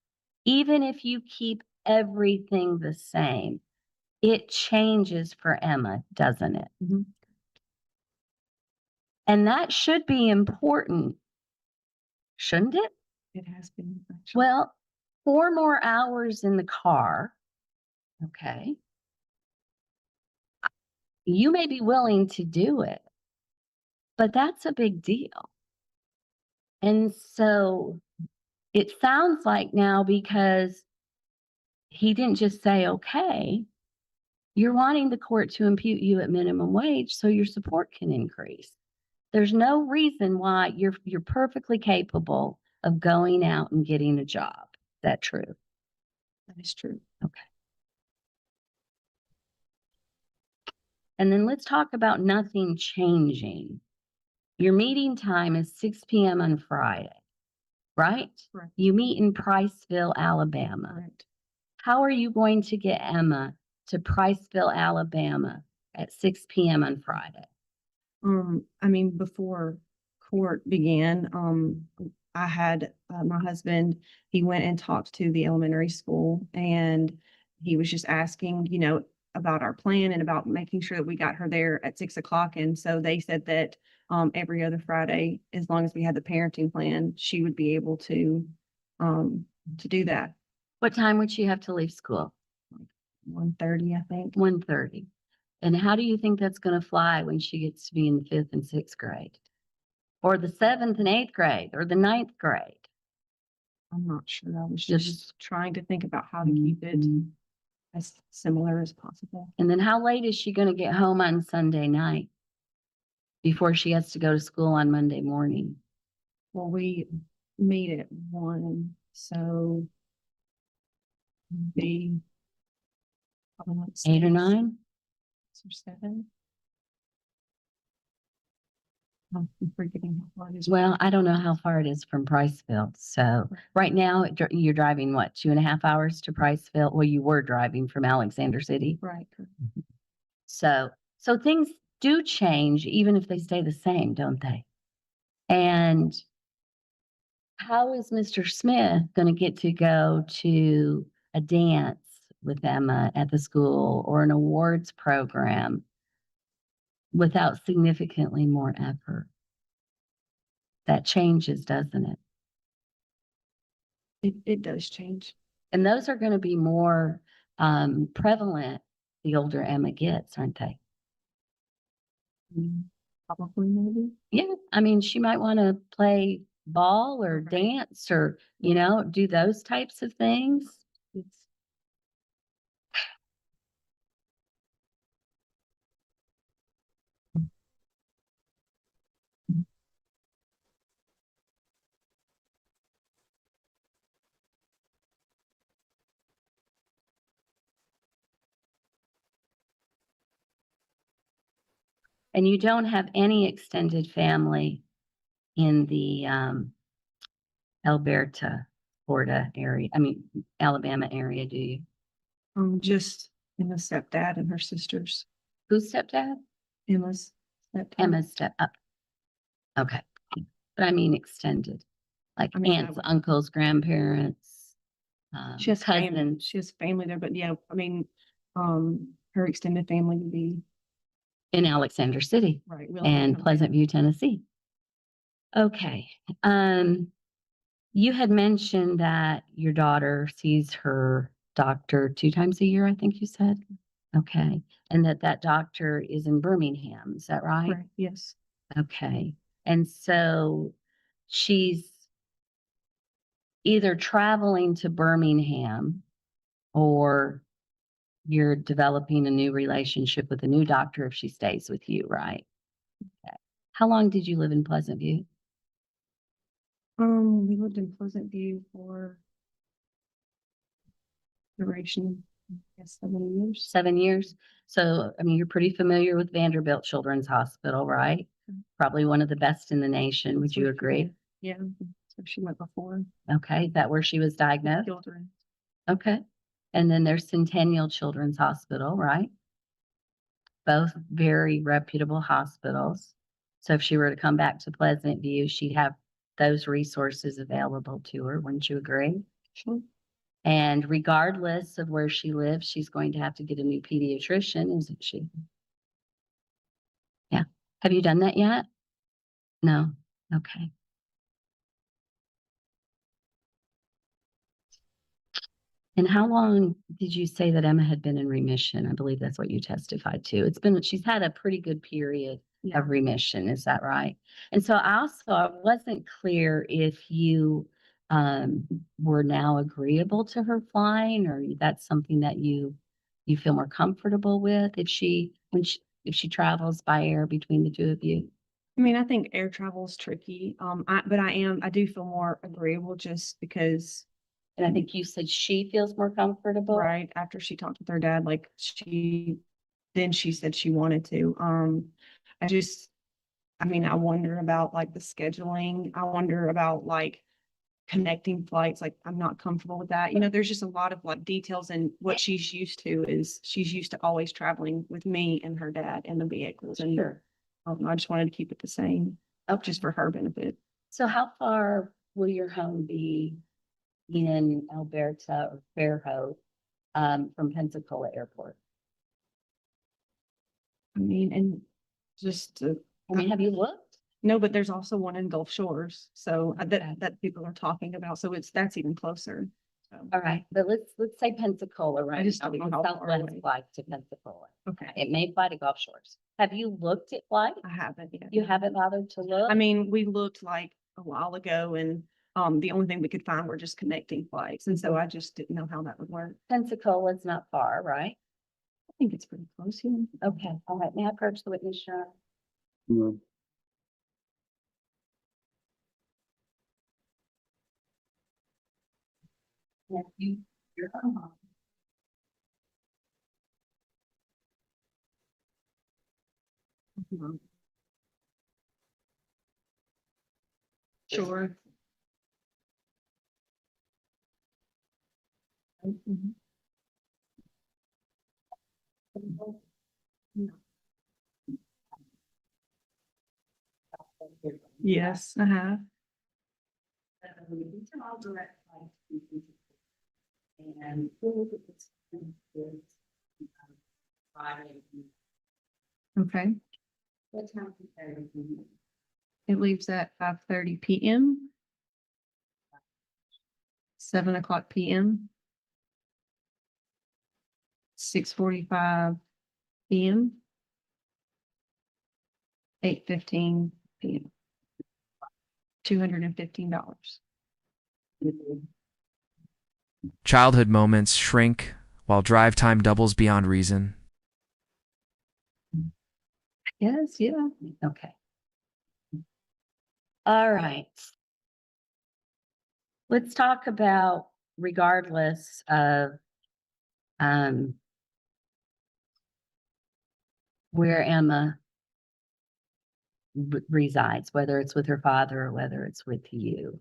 Even if you keep everything the same, it changes for Emma, doesn't it? Mhm. And that should be important, shouldn't it? It has been. Actually. Well, 4 more hours in the car, okay. You may be willing to do it, but that's a big deal. And so it sounds like now, because he didn't just say, okay, you're wanting the court to impute you at minimum wage so your support can increase. There's no reason why you're perfectly capable of going out and getting a job. Is that true? That is true. And then let's talk about nothing changing. Your meeting time is 6 p.m. on Friday, right? Correct. You meet in Priceville, Alabama. Correct. How are you going to get Emma to Priceville, Alabama at 6 p.m. on Friday? I mean, before court began, I had, my husband, he went and talked to the elementary school and he was just asking, about our plan and about making sure that we got her there at 6 o'clock. And so they said that, every other Friday, as long as we had the parenting plan, she would be able to do that. What time would she have to leave school? 1:30, I think. 1:30. And how do you think that's going to fly when she gets to be in the 5th and 6th grade? Or the 7th and 8th grade, or the 9th grade? I'm not sure. I was Just- just trying to think about how to keep it as similar as possible. And then how late is she going to get home on Sunday night before she has to go to school on Monday morning? Well, we meet at 1, so be probably like 8 or 6, 9? 6 or 7. I'm forgetting how far it is. Well, I don't know how far it is from Priceville. So right now you're driving what, 2.5 hours to Priceville? Well, you were driving from Alexander City. Right. So things do change even if they stay the same, don't they? And how is Mr. Smith going to get to go to a dance with Emma at the school or an awards program without significantly more effort? That changes, doesn't it? It does change. And those are going to be more prevalent the older Emma gets, aren't they? Probably, maybe. Yeah. I mean, she might want to play ball or Right. dance or, do those types of things. It's And you don't have any extended family in the Alberta, Florida area, Alabama area, do you? just Emma's stepdad and her sisters. Who's stepdad? Emma's stepdad. Emma's step up. Okay. But I mean extended, like I mean, I aunts, would- uncles, grandparents, She has family, cousins. she has family there, but yeah, her extended family would be In Alexander City right. and Pleasant View, Tennessee. Okay. You had mentioned that your daughter sees her doctor 2 times a year, I think you said. Okay. And that doctor is in Birmingham. Is that right? Right, yes. Okay. And so she's either traveling to Birmingham or you're developing a new relationship with a new doctor if she stays with you, right? Okay. How long did you live in Pleasant View? We lived in Pleasant View for duration, I guess, 7 years. 7 years. So, you're pretty familiar with Vanderbilt Children's Hospital, right? Probably one of the best in the nation. Would That's you where she agree? went. Yeah, so she went before. Okay. Is that where she was diagnosed? Children. Okay. And then there's Centennial Children's Hospital, right? Both very reputable hospitals. So if she were to come back to Pleasant View, she'd have those resources available to her. Wouldn't you agree? Sure. And regardless of where she lives, she's going to have to get a new pediatrician, isn't she? Yeah. Have you done that yet? No. Okay. And how long did you say that Emma had been in remission? I believe that's what you testified to. She's had a pretty good period Yeah. of remission. Is that right? And so I wasn't clear if you were now agreeable to her flying, or that's something that you feel more comfortable with if she travels by air between the two of you. I mean, I think air travel is tricky. But I do feel more agreeable just because, And I think you said she feels more comfortable. right after she talked with her dad, like then she said she wanted to. I just, I mean, I wonder about like the scheduling. I wonder about like connecting flights. Like, I'm not comfortable with that. You know, there's just a lot of like details, and what she's used to is she's used to always traveling with me and her dad in the vehicles. And Sure. I just wanted to keep it the same, Okay. just for her benefit. So how far will your home be in Alberta or Fairhope, from Pensacola Airport? I mean, and just I mean, have you looked? no, but there's also one in Gulf Shores. So Okay. that people are talking about. So that's even closer. So, All right, but let's say Pensacola, right? just now, don't know because how far Southwest away. flies to Pensacola. okay. It may fly to Gulf Shores. Have you looked at flights? I haven't yet. You haven't bothered to look? I mean, we looked like a while ago, and the only thing we could find were just connecting flights. And so I just didn't know how that would work. Pensacola's not far, right? I think it's pretty close here. Okay, all right. May I approach the witness, Sharon? No. Yes, you're home. Sure. Yes, I have. These are all direct flights. And Friday. Okay. What time is everything? It leaves at 5:30 p.m. 7 o'clock p.m. 6:45 p.m. 8:15 p.m. $215. Childhood moments shrink while drive time doubles beyond reason. Yes, yeah. Okay. All right. Let's talk about, regardless of where Emma resides, whether it's with her father or whether it's with you.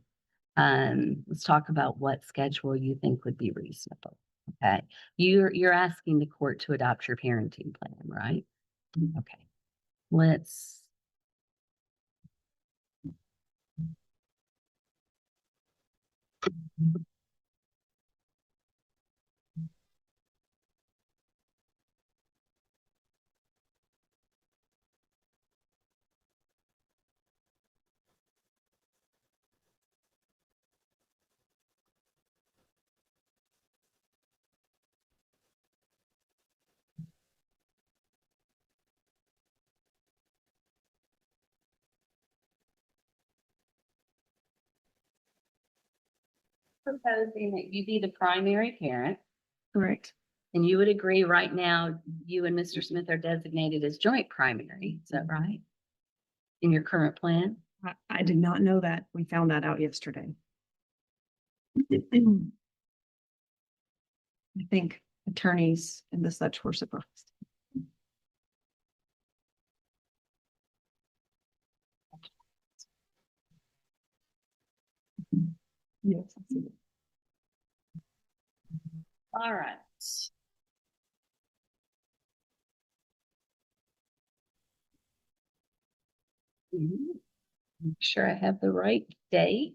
Let's talk about what schedule you think would be reasonable. Okay. You're asking the court to adopt your parenting plan, right? Okay. Let's. Proposing that you be the primary parent, Correct. and you would agree right now, you and Mr. Smith are designated as joint primary. Is that right? In your current plan? I did not know that. We found that out yesterday. I think attorneys and the such were surprised. Yes, I see it. All right. Make sure I have the right date.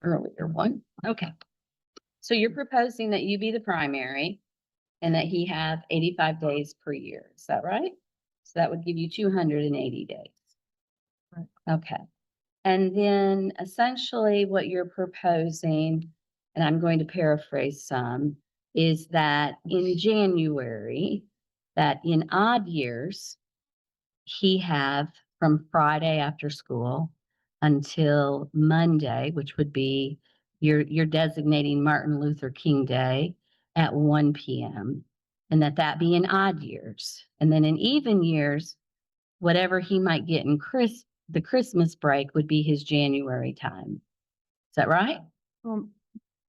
Earlier one. Okay. So you're proposing that you be the primary and that he have 85 days per year. Is that right? So that would give you 280 days. Right. Okay. And then essentially what you're proposing, and I'm going to paraphrase some, is that in January, that in odd years, he have from Friday after school until Monday, which would be you're designating Martin Luther King Day at 1 p.m. and that be in odd years. And then in even years, whatever he might get in the Christmas break would be his January time. Is that right?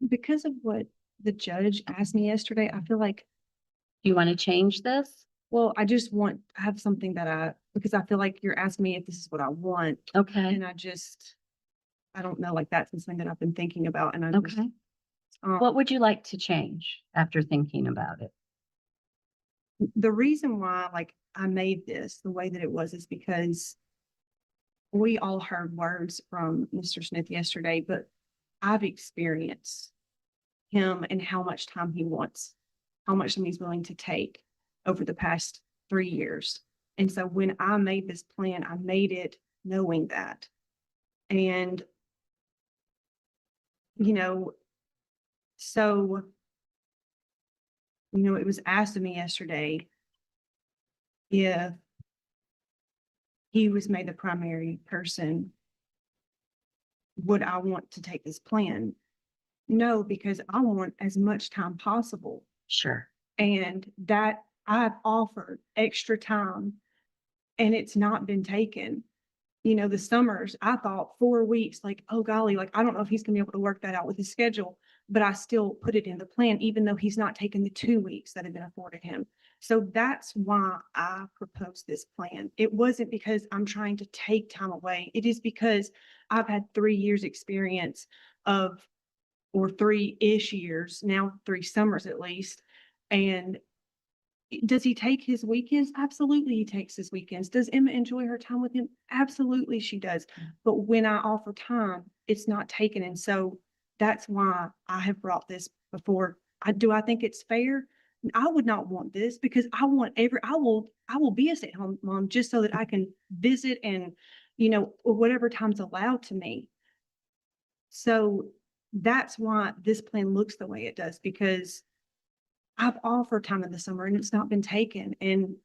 Because of what the judge asked me yesterday, I feel like, Do you want to change this? well, I just want, I have something because I feel like you're asking me if this is what I want. Okay, And I don't know, like that's something that I've been thinking about and I just, okay. What would you like to change after thinking about it? the reason why like I made this the way that it was is because we all heard words from Mr. Smith yesterday, but I've experienced him and how much time he wants, how much time he's willing to take over the past 3 years. And so when I made this plan, I made it knowing that. And, you know, so, it was asked of me yesterday if he was made the primary person, would I want to take this plan? No, because I want as much time possible. Sure. And that I've offered extra time and it's not been taken. The summers, I thought 4 weeks, like, oh golly, like, I don't know if he's gonna be able to work that out with his schedule, but I still put it in the plan, even though he's not taken the 2 weeks that have been afforded him. So that's why I proposed this plan. It wasn't because I'm trying to take time away. It is because I've had 3 years experience or 3-ish years, now 3 summers at least. And does he take his weekends? Absolutely, he takes his weekends. Does Emma enjoy her time with him? Absolutely, she does. But when I offer time, it's not taken. And so that's why I have brought this before. I think it's fair? I would not want this because I will be a stay-at-home mom just so that I can visit and, whatever time's allowed to me. So that's why this plan looks the way it does, because I've offered time in the summer and it's not been taken. And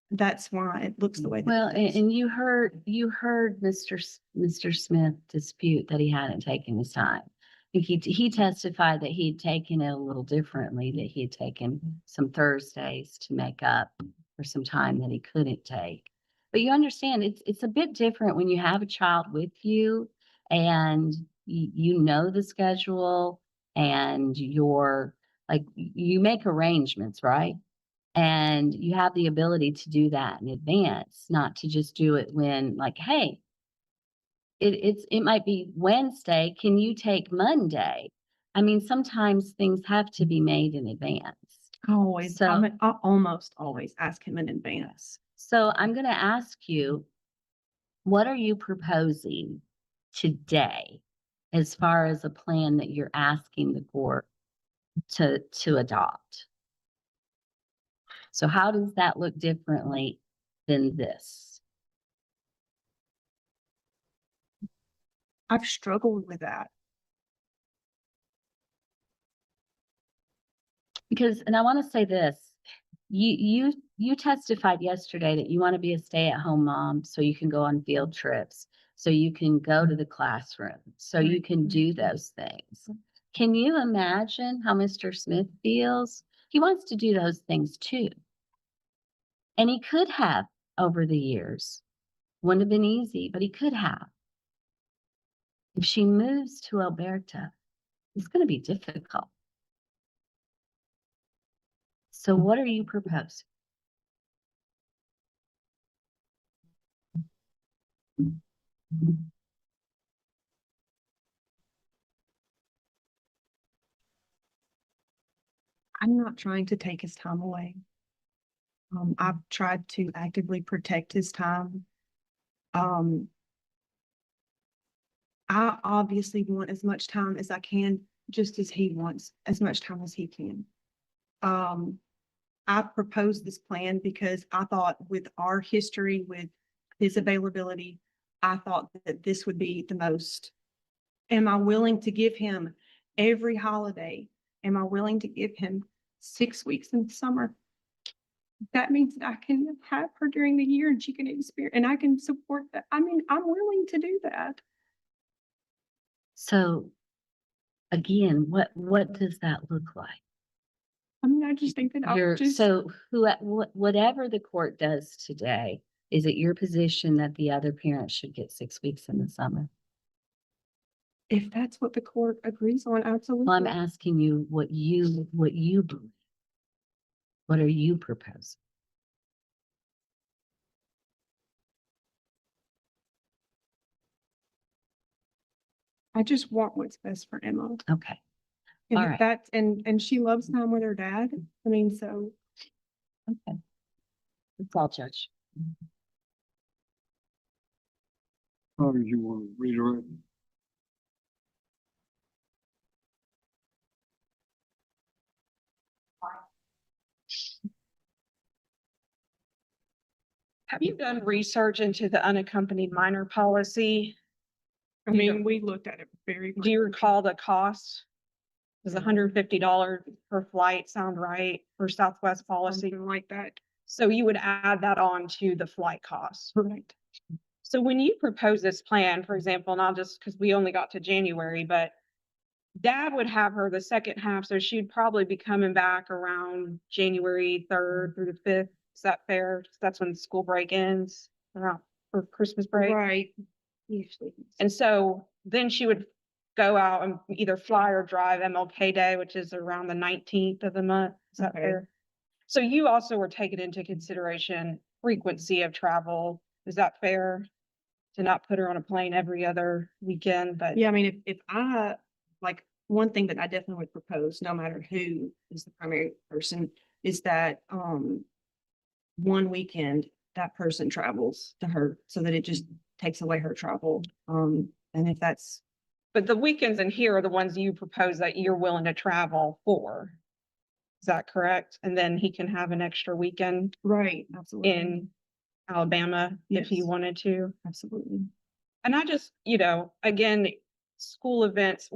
that's why it looks the way that Well, it does. and you heard Mr. Smith dispute that he hadn't taken his time. I think he testified that he'd taken it a little differently, that he had taken some Thursdays to make up for some time that he couldn't take. But you understand, it's a bit different when you have a child with you and you know the schedule and you make arrangements, right? And you have the ability to do that in advance, not to just do it when like, hey, it might be Wednesday. Can you take Monday? I mean, sometimes things have to be made in advance. I So, almost always ask him in advance. so I'm going to ask you, what are you proposing today as far as a plan that you're asking the court to adopt? So how does that look differently than this? I've struggled with that. Because, and I want to say this, you testified yesterday that you want to be a stay-at-home mom so you can go on field trips, so you can go to the classroom, so you can do those things. Can you imagine how Mr. Smith feels? He wants to do those things too. And he could have over the years. Wouldn't have been easy, but he could have. If she moves to Alberta, it's going to be difficult. So what are you proposing? I'm not trying to take his time away. I've tried to actively protect his time. I obviously want as much time as I can, just as he wants as much time as he can. I proposed this plan because I thought with our history, with his availability, I thought that this would be the most. Am I willing to give him every holiday? Am I willing to give him 6 weeks in the summer? That means that I can have her during the year and she can experience, and I can support that. I mean, I'm willing to do that. So again, what does that look like? I mean, I just think that Whatever the court does today, is it your position that the other parent should get 6 weeks in the summer? If that's what the court agrees on, absolutely. Well, I'm asking you what you believe. What are you proposing? I just want what's best for Emma. Okay, And All if right. that's, and she loves time with her dad. I mean, so okay. That's all, Judge. How did you want to redirect? Have you done research into the unaccompanied minor policy? I mean, we looked at it very. Do you recall the cost? Does $150 per flight sound right for Southwest policy? Something like that. So you would add that on to the flight cost. Correct. So when you propose this plan, for example, not just because we only got to January, but Dad would have her the second half, so she'd probably be coming back around January 3rd through the 5th. Is that fair? That's when school break ends, around for Christmas break. Right. Usually. And so then she would go out and either fly or drive MLK Day, which is around the 19th of the month. Is that Okay. fair? So you also were taking into consideration frequency of travel. Is that fair? To not put her on a plane every other weekend, but Yeah, I mean, if I, like, one thing that I definitely would propose, no matter who is the primary person, is that, one weekend that person travels to her so that it just takes away her travel. And if that's but the weekends in here are the ones you propose that you're willing to travel for. Is that correct? And then he can have an extra weekend right, absolutely. in Alabama if he Yes. wanted to. Absolutely. And I just, again, school events,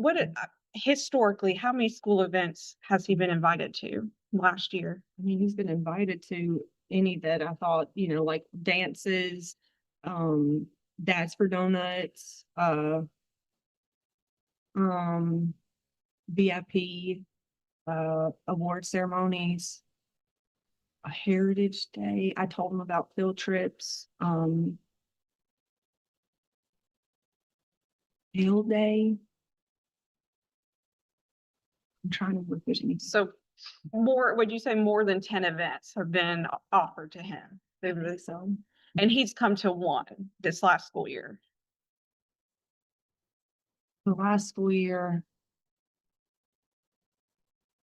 historically, how many school events has he been invited to last year? I mean, he's been invited to any that I thought, like dances, Dads for Donuts, VIP, award ceremonies, a Heritage Day. I told him about field trips, Field Day. I'm trying to remember if there's any. So would you say more than 10 events have been offered to him? So And he's come to one this last school year. the last school year,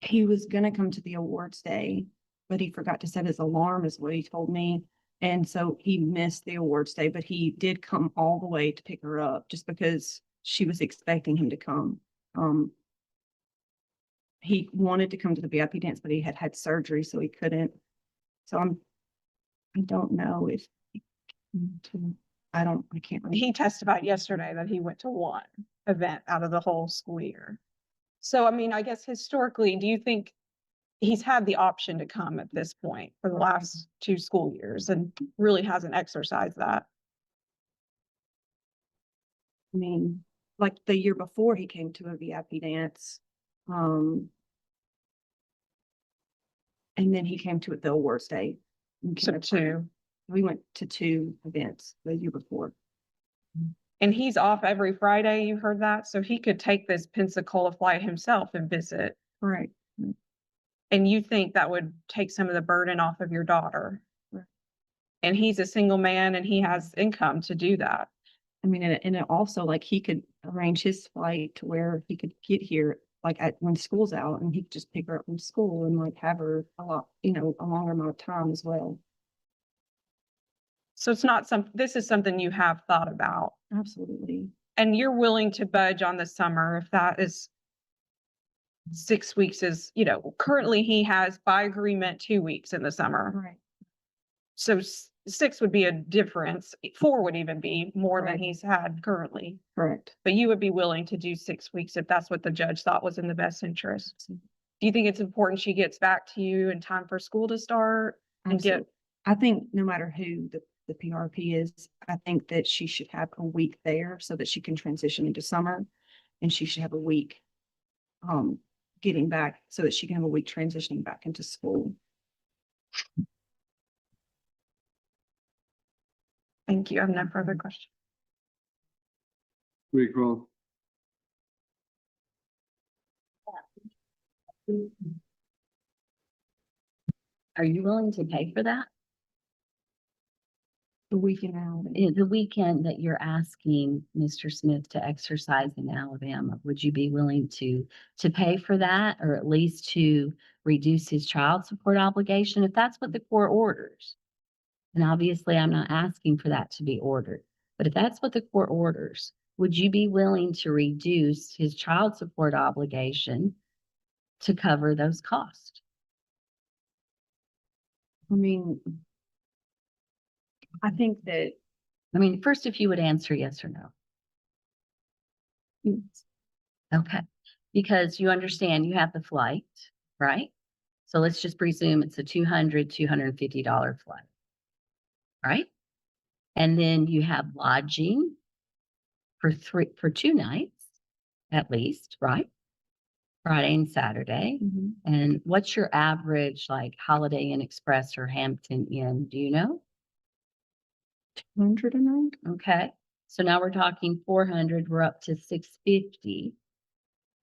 he was gonna come to the awards day, but he forgot to set his alarm, is what he told me. And so he missed the awards day, but he did come all the way to pick her up just because she was expecting him to come. He wanted to come to the VIP dance, but he had had surgery, so he couldn't. So I don't know if, I can't remember. He testified yesterday that he went to one event out of the whole school year. So, I mean, I guess historically, do you think he's had the option to come at this point for the last 2 school years and really hasn't exercised that? I mean, like the year before he came to a VIP dance. And then he came to the awards day. So 2. We went to 2 events the year before. And he's off every Friday, you heard that? So he could take this Pensacola flight himself and visit. Right. And you think that would take some of the burden off of your daughter? Right. And he's a single man and he has income to do that. I mean, and it also, like, he could arrange his flight to where he could get here like when school's out, and he could just pick her up from school and like have her a longer amount of time as well. So it's not this is something you have thought about. Absolutely. And you're willing to budge on the summer if that is 6 weeks is, currently he has by agreement 2 weeks in the summer. Right. So 6 would be a difference. 4 would even be more than Right. he's had currently. Correct. But you would be willing to do 6 weeks if that's what the judge thought was in the best interest. Do you think it's important she gets back to you in time for school to start? And get, I think no matter who the PRP is, I think that she should have a week there so that she can transition into summer, and she should have a week getting back so that she can have a week transitioning back into school. Thank you. I have no further questions. Recall. Are you willing to pay for that? The weekend out. The weekend that you're asking Mr. Smith to exercise in Alabama, would you be willing to pay for that, or at least to reduce his child support obligation if that's what the court orders? And obviously, I'm not asking for that to be ordered, but if that's what the court orders, would you be willing to reduce his child support obligation to cover those costs? I mean, I think that I mean, first, if you would answer yes or no. Okay, because you understand you have the flight, right? So let's just presume it's a $250 flight, right? And then you have lodging for 2 nights at least, right? Friday and Saturday. Mhm. And what's your average like Holiday Inn Express or Hampton Inn? Do you know? 100 a night. Okay, so now we're talking 400, we're up to 650.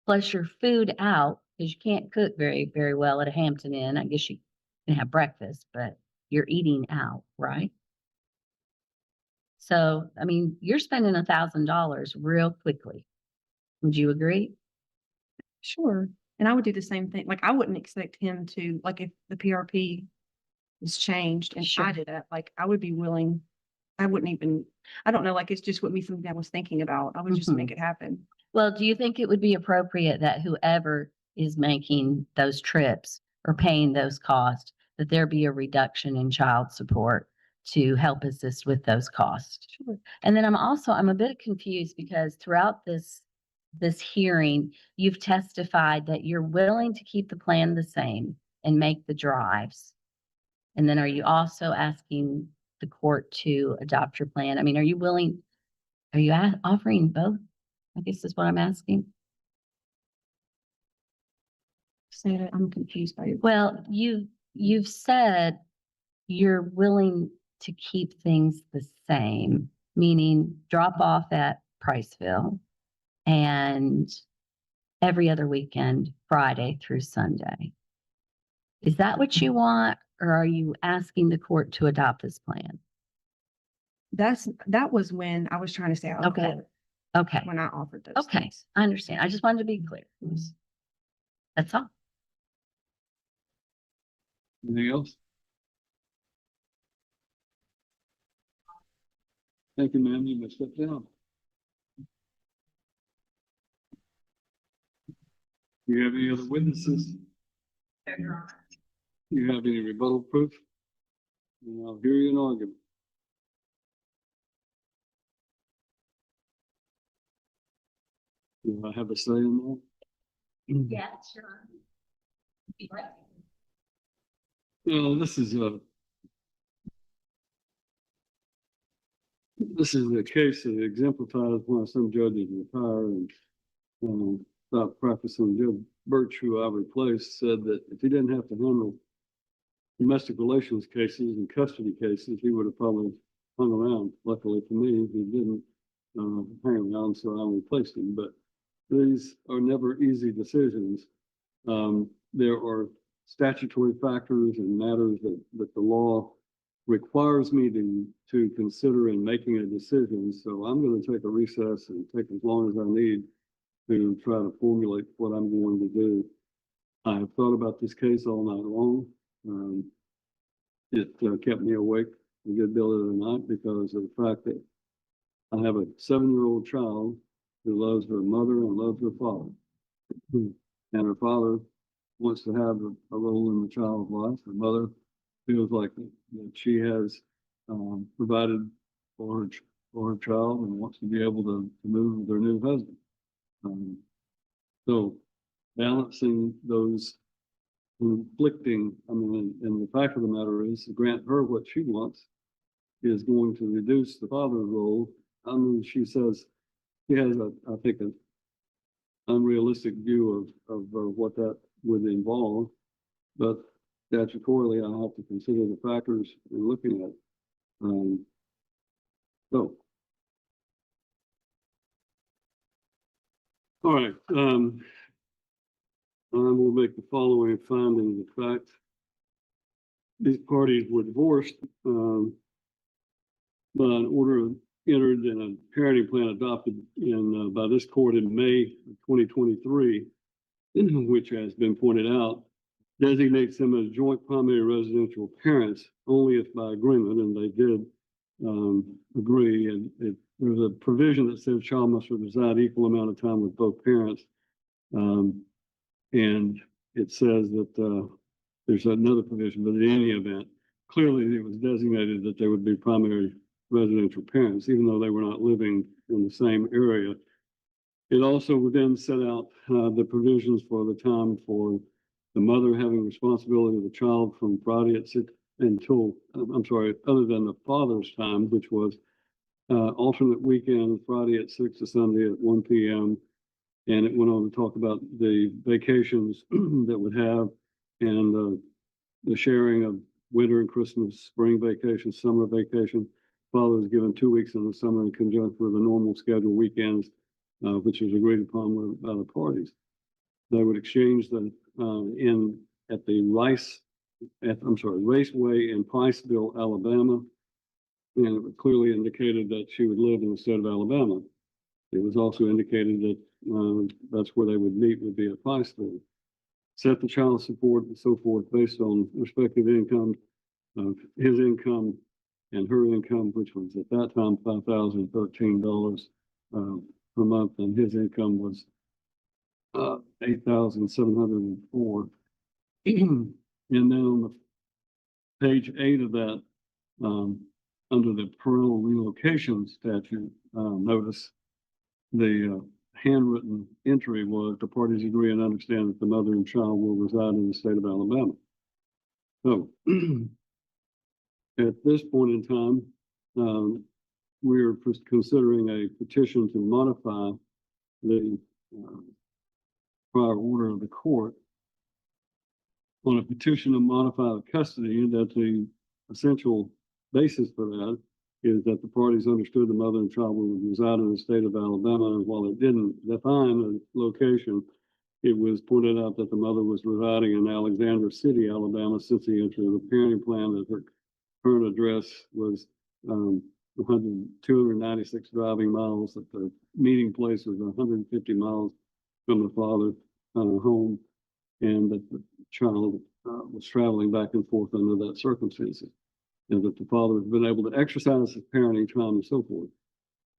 Plus your food out, because you can't cook very well at a Hampton Inn. I guess you can have breakfast, but you're eating out, right? So, I mean, you're spending $1,000 real quickly. Would you agree? Sure. And I would do the same thing. Like, I wouldn't expect him to, like, if the PRP is changed and Sure. I did that, like, I would be willing. I wouldn't even, I don't know, like, it's just what me something I was thinking about. I would just make it happen. Well, do you think it would be appropriate that whoever is making those trips or paying those costs, that there be a reduction in child support to help assist with those costs? Sure. And then I'm a bit confused because throughout this hearing, you've testified that you're willing to keep the plan the same and make the drives. And then are you also asking the court to adopt your plan? I mean, are you offering both? I guess is what I'm asking. Say that I'm confused by you. Well, you've said you're willing to keep things the same, meaning drop off at Priceville and every other weekend, Friday through Sunday. Is that what you want, or are you asking the court to adopt this plan? That was when I was trying to stay out of Okay. court, Okay, when I offered those okay, things. I understand. I just wanted to be clear. That's all. Anything else? Thank you, ma'am. You may step down. Do you have any other witnesses? Do you have any rebuttal proof? And I'll hear you in argument. Do I have a say in that? Yeah, sure. Well, this is a case that exemplifies why some judges retire and stop practicing. Judge Birch, who I replaced, said that if he didn't have to handle domestic relations cases and custody cases, he would have probably hung around. Luckily for me, he didn't hang around, so I replaced him. But these are never easy decisions. There are statutory factors and matters that the law requires me to consider in making a decision. So I'm going to take a recess and take as long as I need to try to formulate what I'm going to do. I have thought about this case all night long. It kept me awake a good deal of the night because of the fact that I have a 7-year-old child who loves her mother and loves her father. And her father wants to have a role in the child's life. Her mother feels like that she has provided for her child and wants to be able to move with her new husband. So balancing those conflicting, and the fact of the matter is, to grant her what she wants is going to reduce the father's role. I mean, she says she has, I think, an unrealistic view of what that would involve, but statutorily, I have to consider the factors in looking at it. So. All right, I will make the following findings of fact. These parties were divorced, by an order entered in a parenting plan adopted in, by this court in May of 2023, which has been pointed out, designates them as joint primary residential parents only if by agreement, and they did agree. And there's a provision that says child must reside equal amount of time with both parents. And it says that there's another provision, but in any event, clearly it was designated that they would be primary residential parents, even though they were not living in the same area. It also then set out the provisions for the time for the mother having responsibility of the child from Friday at 6 until, I'm sorry, other than the father's time, which was alternate weekend, Friday at 6 to Sunday at 1 p.m. And it went on to talk about the vacations that would have and the sharing of winter and Christmas, spring vacation, summer vacation. Father was given 2 weeks in the summer in conjunction with the normal scheduled weekends, which was agreed upon by the parties. They would exchange the at the Raceway in Priceville, Alabama, and it clearly indicated that she would live in the state of Alabama. It was also indicated that that's where they would meet, would be at Priceville. Set the child support and so forth based on respective income of his income and her income, which was at that time $5,013 per month, and his income was $8,704. And then on the page 8 of that, under the parental relocation statute, notice the handwritten entry was the parties agree and understand that the mother and child will reside in the state of Alabama. So at this point in time, we're considering a petition to modify the prior order of the court. On a petition to modify the custody, that the essential basis for that is that the parties understood the mother and child would reside in the state of Alabama, and while it didn't define a location, it was pointed out that the mother was residing in Alexander City, Alabama, since the entry of the parenting plan, that her current address was 296 driving miles, that the meeting place was 150 miles from the father's home, and that the child was traveling back and forth under that circumstances, and that the father has been able to exercise his parenting time and so forth.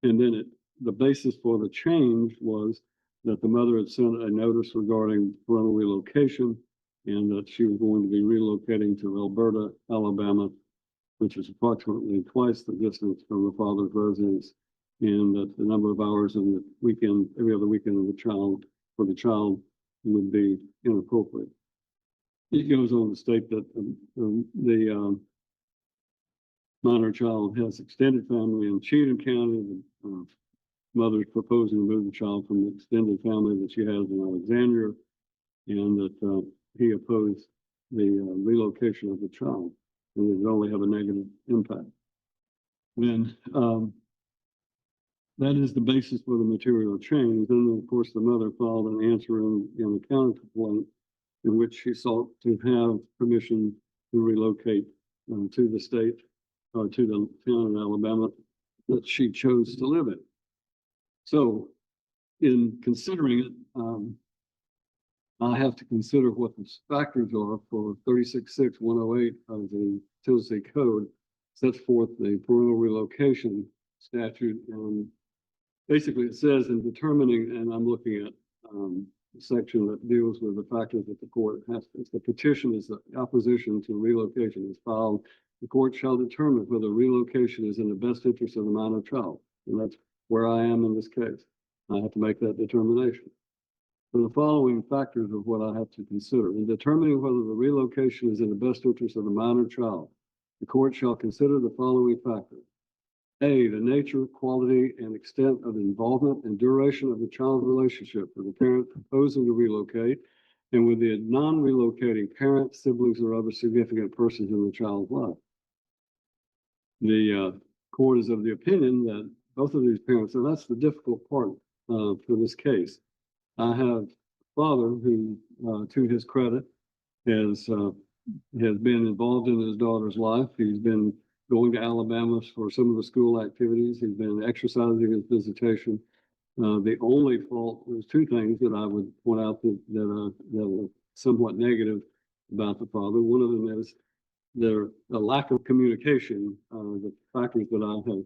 And then the basis for the change was that the mother had sent a notice regarding parental relocation, and that she was going to be relocating to Alberta, Alabama, which is approximately twice the distance from the father's residence, and that the number of hours in the weekend, every other weekend of the child, for the child would be inappropriate. It goes on to state that the minor child has extended family in Cheatham County. The mother is proposing to move the child from the extended family that she has in Alexandria, and that he opposed the relocation of the child, and it would only have a negative impact. Then that is the basis for the material change. Then, of course, the mother filed an answer in a counter complaint in which she sought to have permission to relocate to the state or to the town in Alabama that she chose to live in. So in considering it, I have to consider what the factors are for 36.6.108 of the Tennessee Code, sets forth the parental relocation statute. And basically it says in determining, and I'm looking at the section that deals with the factors that the court has, if the petition is the opposition to relocation is filed, the court shall determine whether relocation is in the best interest of the minor child. And that's where I am in this case. I have to make that determination. So the following factors of what I have to consider. In determining whether the relocation is in the best interest of the minor child, the court shall consider the following factors. A, the nature, quality, and extent of involvement and duration of the child's relationship with the parent proposing to relocate and with the non-relocating parent, siblings, or other significant persons in the child's life. The court is of the opinion that both of these parents, and that's the difficult part for this case. I have a father who, to his credit, has been involved in his daughter's life. He's been going to Alabama for some of the school activities. He's been exercising his visitation. The only fault, there's two things that I would point out that are somewhat negative about the father. One of them is a lack of communication. The factors that I have,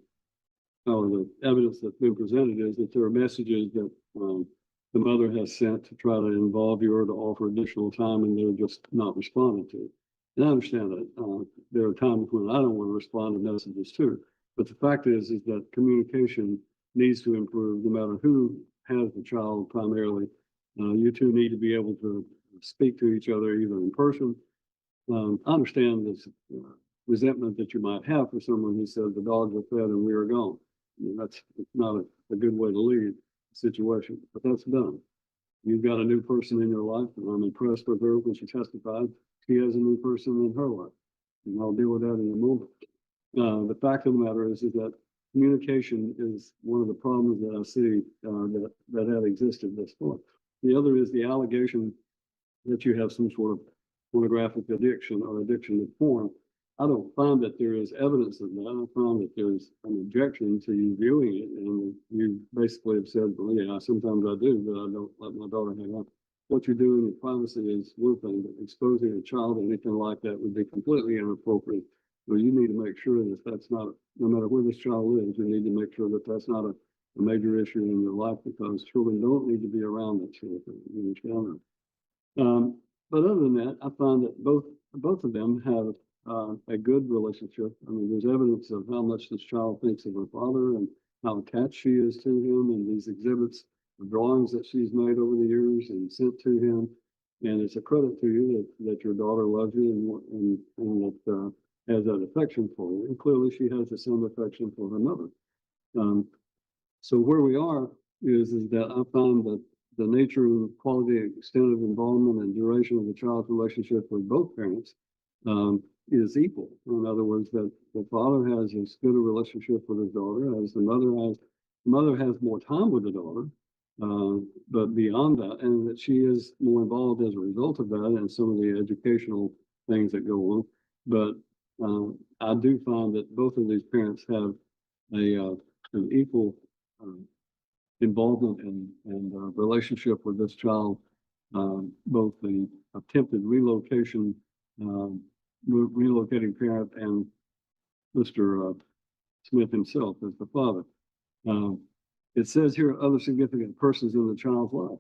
or the evidence that's been presented is that there are messages that the mother has sent to try to involve you or to offer additional time, and they're just not responding to it. And I understand that there are times when I don't want to respond to messages too. But the fact is that communication needs to improve no matter who has the child primarily. You two need to be able to speak to each other either in person. I understand this resentment that you might have for someone who said the dogs are fed and we are gone. I mean, that's not a good way to lead the situation, but that's done. You've got a new person in your life, and I'm impressed with her when she testified. She has a new person in her life, and I'll deal with that in a moment. The fact of the matter is that communication is one of the problems that I see that have existed this far. The other is the allegation that you have some sort of pornographic addiction or addiction to porn. I don't find that there is evidence of that. I found that there's an objection to you viewing it, and you basically have said, well, yeah, sometimes I do, but I don't let my daughter hang on. What you do in your privacy is one thing, but exposing a child to anything like that would be completely inappropriate. So you need to make sure that that's not, no matter where this child lives, you need to make sure that that's not a major issue in your life, because children don't need to be around that sort of thing. You understand that? But other than that, I find that both of them have a good relationship. I mean, there's evidence of how much this child thinks of her father and how attached she is to him, and these exhibits, the drawings that she's made over the years and sent to him. And it's a credit to you that your daughter loves you and that has that affection for you. And clearly she has the same affection for her mother. So where we are is that I found that the nature and quality and extent of involvement and duration of the child's relationship with both parents is equal. In other words, that the father has as good a relationship with his daughter as the mother has. The mother has more time with the daughter, but beyond that, and that she is more involved as a result of that and some of the educational things that go on. But I do find that both of these parents have an equal involvement and relationship with this child, both the attempted relocation, relocating parent, and Mr. Smith himself as the father. It says here other significant persons in the child's life.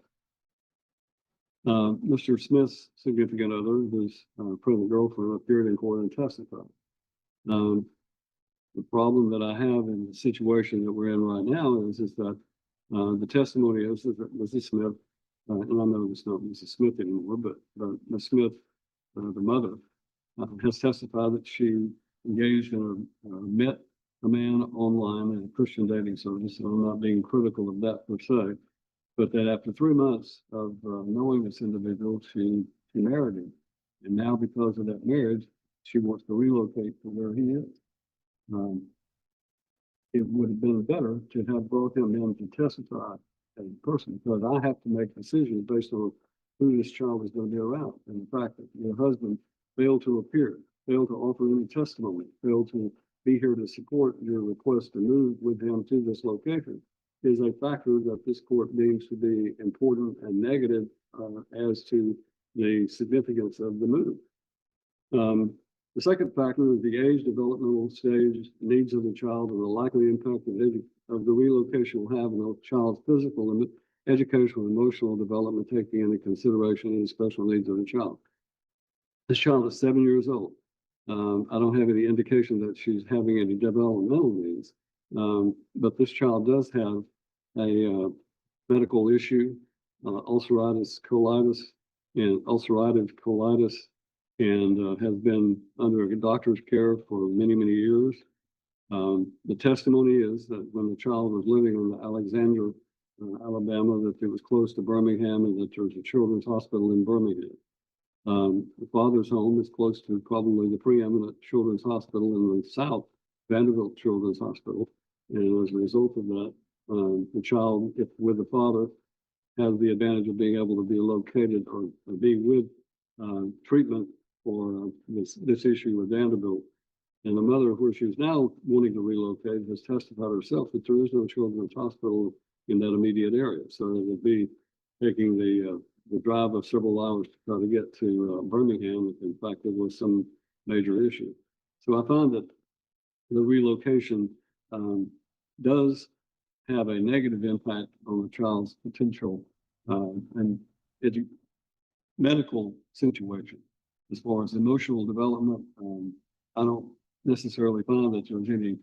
Mr. Smith's significant other, his present girlfriend, appeared in court and testified. The problem that I have in the situation that we're in right now is that the testimony is that Mrs. Smith, and I know it's not Mrs. Smith anymore, but Ms. Smith, the mother, has testified that she engaged in met a man online in a Christian dating service. So I'm not being critical of that per se, but that after 3 months of knowing this individual, she married him. And now because of that marriage, she wants to relocate to where he is. It would have been better to have brought him in to testify as a person, because I have to make decisions based on who this child is going to be around. And the fact that your husband failed to appear, failed to offer any testimony, failed to be here to support your request to move with him to this location is a factor that this court deems to be important and negative as to the significance of the move. The second factor is the age, developmental stage, needs of the child, and the likely impact of the relocation will have on the child's physical and educational and emotional development, taking into consideration any special needs of the child. This child is 7 years old. I don't have any indication that she's having any developmental needs, but this child does have a medical issue, ulcerative colitis, and has been under a doctor's care for many, many years. The testimony is that when the child was living in Alexandria, Alabama, that it was close to Birmingham and that there's a children's hospital in Birmingham. The father's home is close to probably the preeminent children's hospital in the South Vanderbilt Children's Hospital. And as a result of that, the child, if with the father, has the advantage of being able to be located or be with treatment for this issue with Vanderbilt. And the mother, where she's now wanting to relocate, has testified herself that there is no children's hospital in that immediate area. So it would be taking the drive of several hours to try to get to Birmingham if in fact there was some major issue. So I found that the relocation does have a negative impact on the child's potential and medical situation. As far as emotional development, I don't necessarily find that there's any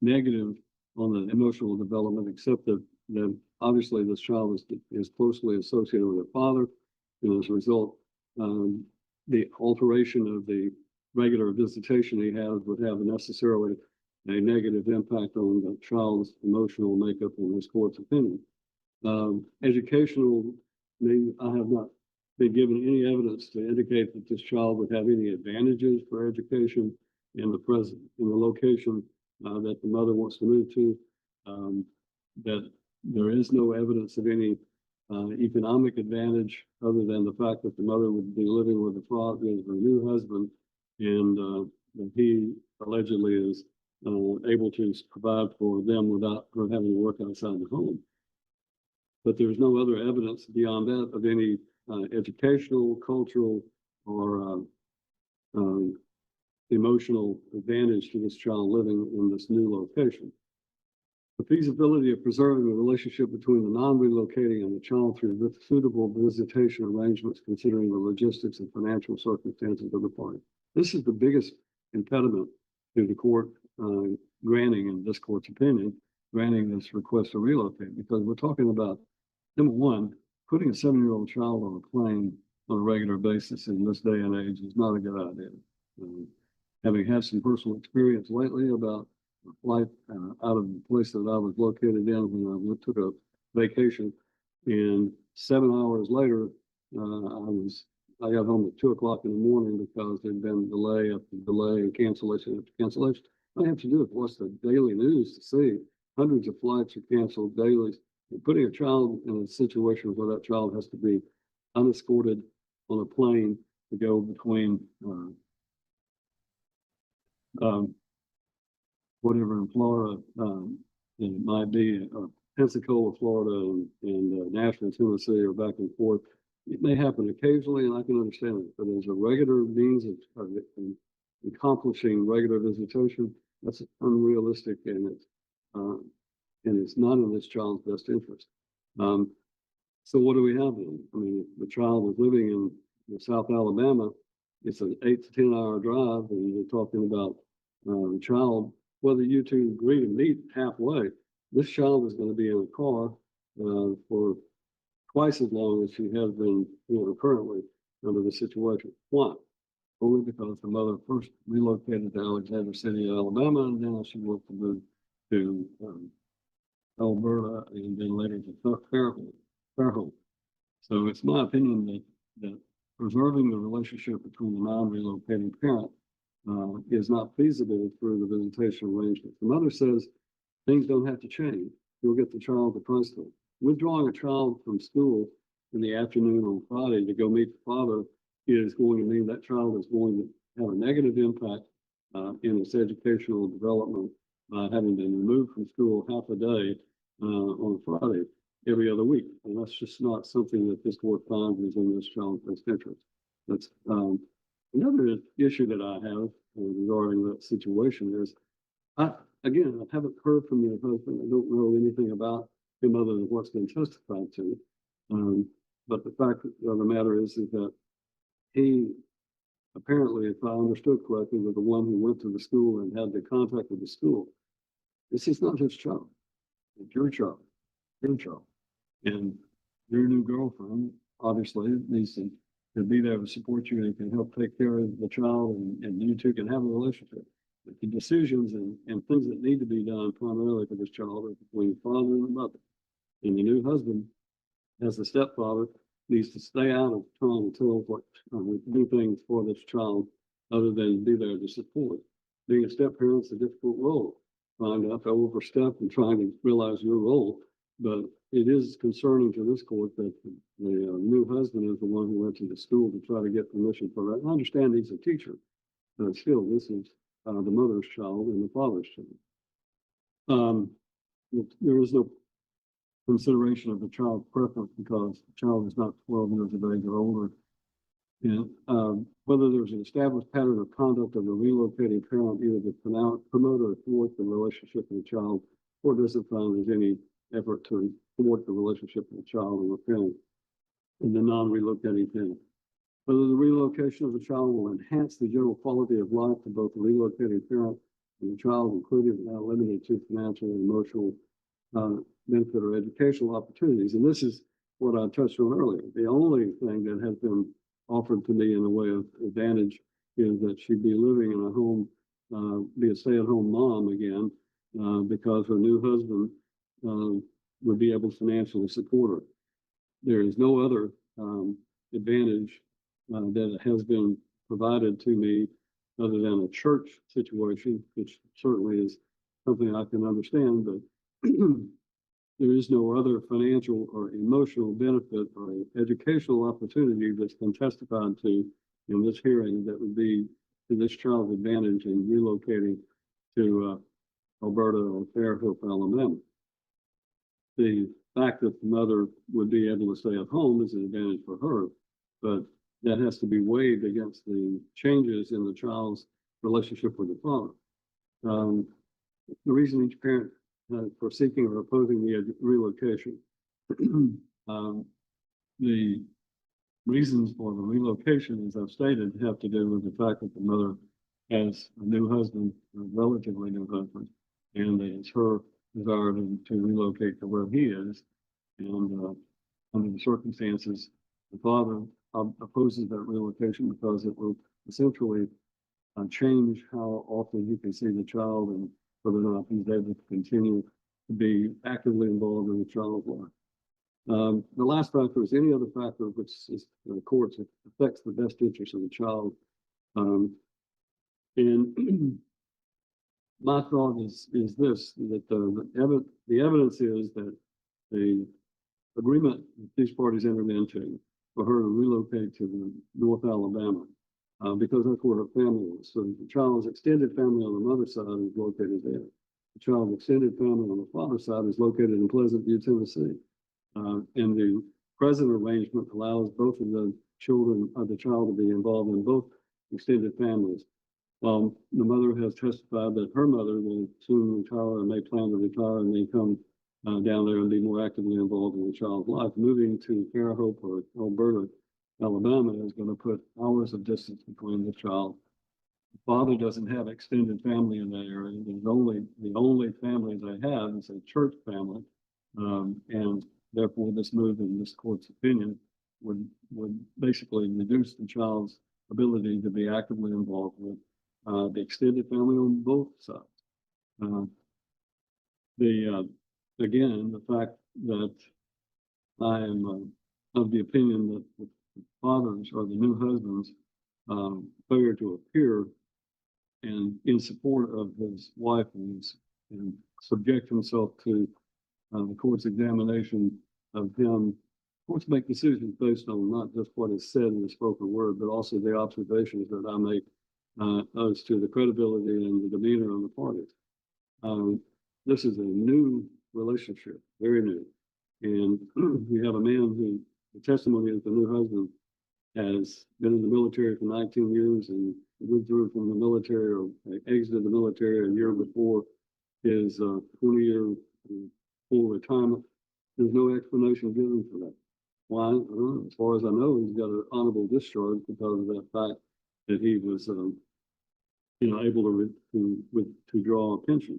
negative on the emotional development, except that obviously this child is closely associated with their father, and as a result, the alteration of the regular visitation he has would have necessarily a negative impact on the child's emotional makeup in this court's opinion. Educational, I have not been given any evidence to indicate that this child would have any advantages for education in the location that the mother wants to move to. That there is no evidence of any economic advantage other than the fact that the mother would be living with her new husband, and that he allegedly is able to provide for them without her having to work outside the home. But there's no other evidence beyond that of any educational, cultural, or emotional advantage to this child living in this new location. The feasibility of preserving the relationship between the non-relocating and the child through suitable visitation arrangements, considering the logistics and financial circumstances of the party. This is the biggest impediment to the court granting, in this court's opinion, granting this request to relocate, because we're talking about, number one, putting a 7-year-old child on a plane on a regular basis in this day and age is not a good idea. Having had some personal experience lately about a flight out of the place that I was located in when I took a vacation, and 7 hours later, I got home at 2 o'clock in the morning because there'd been delay after delay and cancellation after cancellation. All I have to do is watch the daily news to see hundreds of flights are canceled daily. And putting a child in a situation where that child has to be unescorted on a plane to go between whatever in Florida, it might be Pensacola, Florida, and Nashville, Tennessee, or back and forth. It may happen occasionally, and I can understand it, but as a regular means of accomplishing regular visitation, that's unrealistic, and it's not in this child's best interest. So what do we have then? I mean, if the child is living in South Alabama, it's an 8 to 10 hour drive, and you're talking about the child, whether you two agree to meet halfway, this child is going to be in a car for twice as long as she has been, currently under the situation. Why? Only because the mother first relocated to Alexander City, Alabama, and then she wanted to move to Alberta, and then later to Fairhope. So it's my opinion that preserving the relationship between the non-relocating parent is not feasible through the visitation arrangement. The mother says things don't have to change. You'll get the child to Princeton. Withdrawing a child from school in the afternoon on Friday to go meet the father is going to mean that child is going to have a negative impact in its educational development by having been removed from school half a day on Friday every other week. And that's just not something that this court finds is in this child's best interest. That's another issue that I have regarding that situation is, I haven't heard from your husband. I don't know anything about him other than what's been testified to. But the fact of the matter is that he apparently, if I understood correctly, was the one who went to the school and had the contact with the school. This is not his child. It's your child, and your new girlfriend obviously needs to be there to support you and can help take care of the child, and you two can have a relationship. But the decisions and things that need to be done primarily for this child are between the father and the mother. And the new husband, as the stepfather, needs to stay out of trying to tell what do things for this child other than be there to support. being a step parent's a difficult role. Trying to overstep and trying to realize your role. But it is concerning to this court that the new husband is the one who went to the school to try to get permission for that. I understand he's a teacher, but still, this is the mother's child and the father's child. There is no consideration of the child's preference because the child is not 12 years of age or older. And whether there's an established pattern of conduct of the relocating parent, either to promote or thwart the relationship with the child, or doesn't find there's any effort to thwart the relationship with the child and the parent and the non-relocating parent. Whether the relocation of the child will enhance the general quality of life to both the relocating parent and the child, including but not limited to financial and emotional benefit or educational opportunities. And this is what I touched on earlier. The only thing that has been offered to me in the way of advantage is that she'd be living in a home, be a stay-at-home mom again, because her new husband would be able to financially support her. There is no other advantage that has been provided to me other than a church situation, which certainly is something I can understand, but there is no other financial or emotional benefit or educational opportunity that's been testified to in this hearing that would be to this child's advantage in relocating to Alberta or Fairhope, Alabama. The fact that the mother would be able to stay at home is an advantage for her, but that has to be weighed against the changes in the child's relationship with the father. The reason each parent for seeking or opposing the relocation. The reasons for the relocation, as I've stated, have to do with the fact that the mother has a new husband, a relatively new husband, and it's her desire to relocate to where he is. And under the circumstances, the father opposes that relocation because it will essentially change how often he can see the child and whether or not he's able to continue to be actively involved in the child's life. The last factor is any other factor which is the courts affects the best interest of the child. And my thought is this, that the evidence is that the agreement that these parties entered into for her to relocate to North Alabama, because that's where her family is. So the child's extended family on the mother's side is located there. The child's extended family on the father's side is located in Pleasant View, Tennessee. And the present arrangement allows both of the children of the child to be involved in both extended families. The mother has testified that her mother will soon retire and may plan to retire and may come down there and be more actively involved in the child's life. Moving to Fairhope or Alberta, Alabama is going to put hours of distance between the child. The father doesn't have extended family in that area. The only family they have is a church family. And therefore this move in this court's opinion would basically reduce the child's ability to be actively involved with the extended family on both sides. Again, the fact that I am of the opinion that the fathers or the new husbands failure to appear and in support of his wife and subject himself to the court's examination of him. Courts make decisions based on not just what is said in the spoken word, but also the observations that I make as to the credibility and the demeanor of the parties. This is a new relationship, very new. And we have a man who, the testimony is the new husband has been in the military for 19 years and withdrew from the military or exited the military a year before his 20-year full retirement. There's no explanation given for that. Why? As far as I know, he's got an honorable discharge because of that fact that he was, able to draw a pension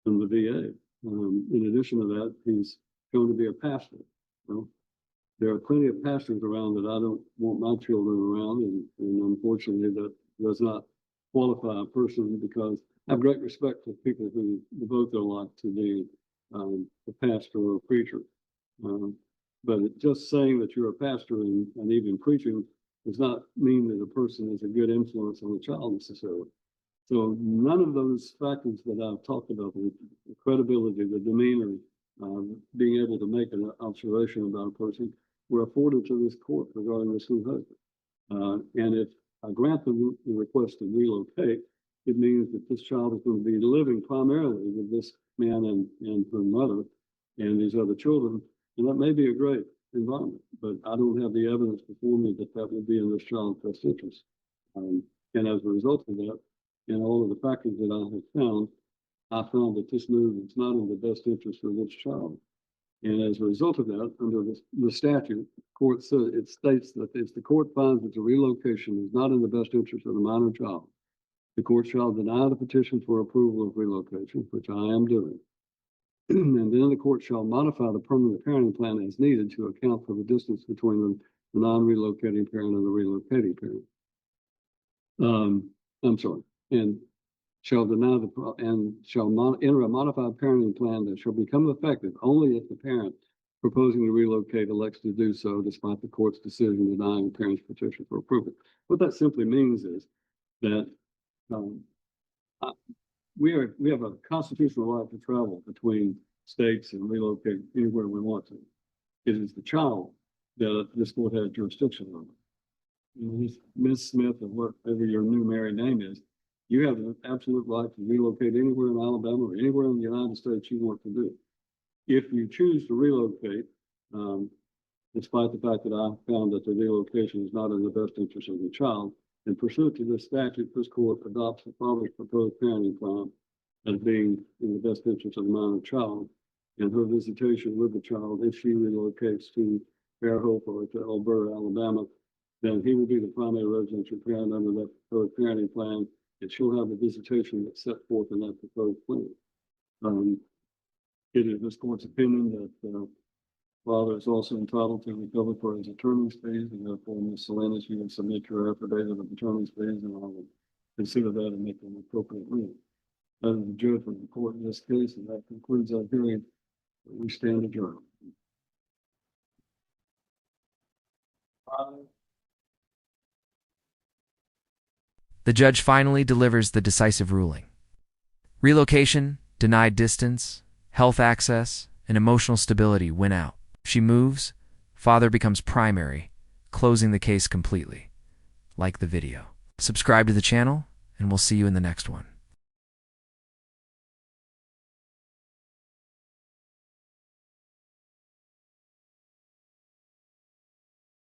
from the VA. In addition to that, he's going to be a pastor. There are plenty of pastors around that I don't want my children around, and unfortunately, that does not qualify a person because I have great respect for people who devote their life to being a pastor or a preacher. But just saying that you're a pastor and even preaching does not mean that a person is a good influence on a child necessarily. So none of those factors that I've talked about, the credibility, the demeanor, being able to make an observation about a person, were afforded to this court regarding this new husband. And if I grant the request to relocate, it means that this child is going to be living primarily with this man and her mother and these other children. And that may be a great environment, but I don't have the evidence before me that that will be in this child's best interest. And as a result of that, and all of the factors that I have found, I found that this move is not in the best interest of this child. And as a result of that, under the statute, court says, it states that if the court finds that the relocation is not in the best interest of the minor child, the court shall deny the petition for approval of relocation, which I am doing. And then the court shall modify the permanent parenting plan as needed to account for the distance between the non-relocating parent and the relocating parent. I'm sorry, and shall deny and shall enter a modified parenting plan that shall become effective only if the parent proposing to relocate elects to do so despite the court's decision denying the parent's petition for approval. What that simply means is that we have a constitutional right to travel between states and relocate anywhere we want to. It is the child that this court has jurisdiction over. Ms. Smith, or whatever your new married name is, you have an absolute right to relocate anywhere in Alabama or anywhere in the United States you want to do. If you choose to relocate, despite the fact that I found that the relocation is not in the best interest of the child, and pursuant to this statute, this court adopts the father's proposed parenting plan as being in the best interest of the minor child, and her visitation with the child, if she relocates to Fairhope or to Alberta, Alabama, then he will be the primary residential parent under that proposed parenting plan, and she'll have the visitation that's set forth in that proposed plan. It is this court's opinion that the father is also entitled to recover for his attorney's fees, and therefore, Ms. Salinas, you can submit your affidavit of attorney's fees, and I will consider that and make an appropriate ruling. That is the judgment of the court in this case, and that concludes our hearing. We stand adjourned. The judge finally delivers the decisive ruling. Relocation, denied distance, health access, and emotional stability win out. She moves, father becomes primary, closing the case completely. Like the video. Subscribe to the channel, and we'll see you in the next one.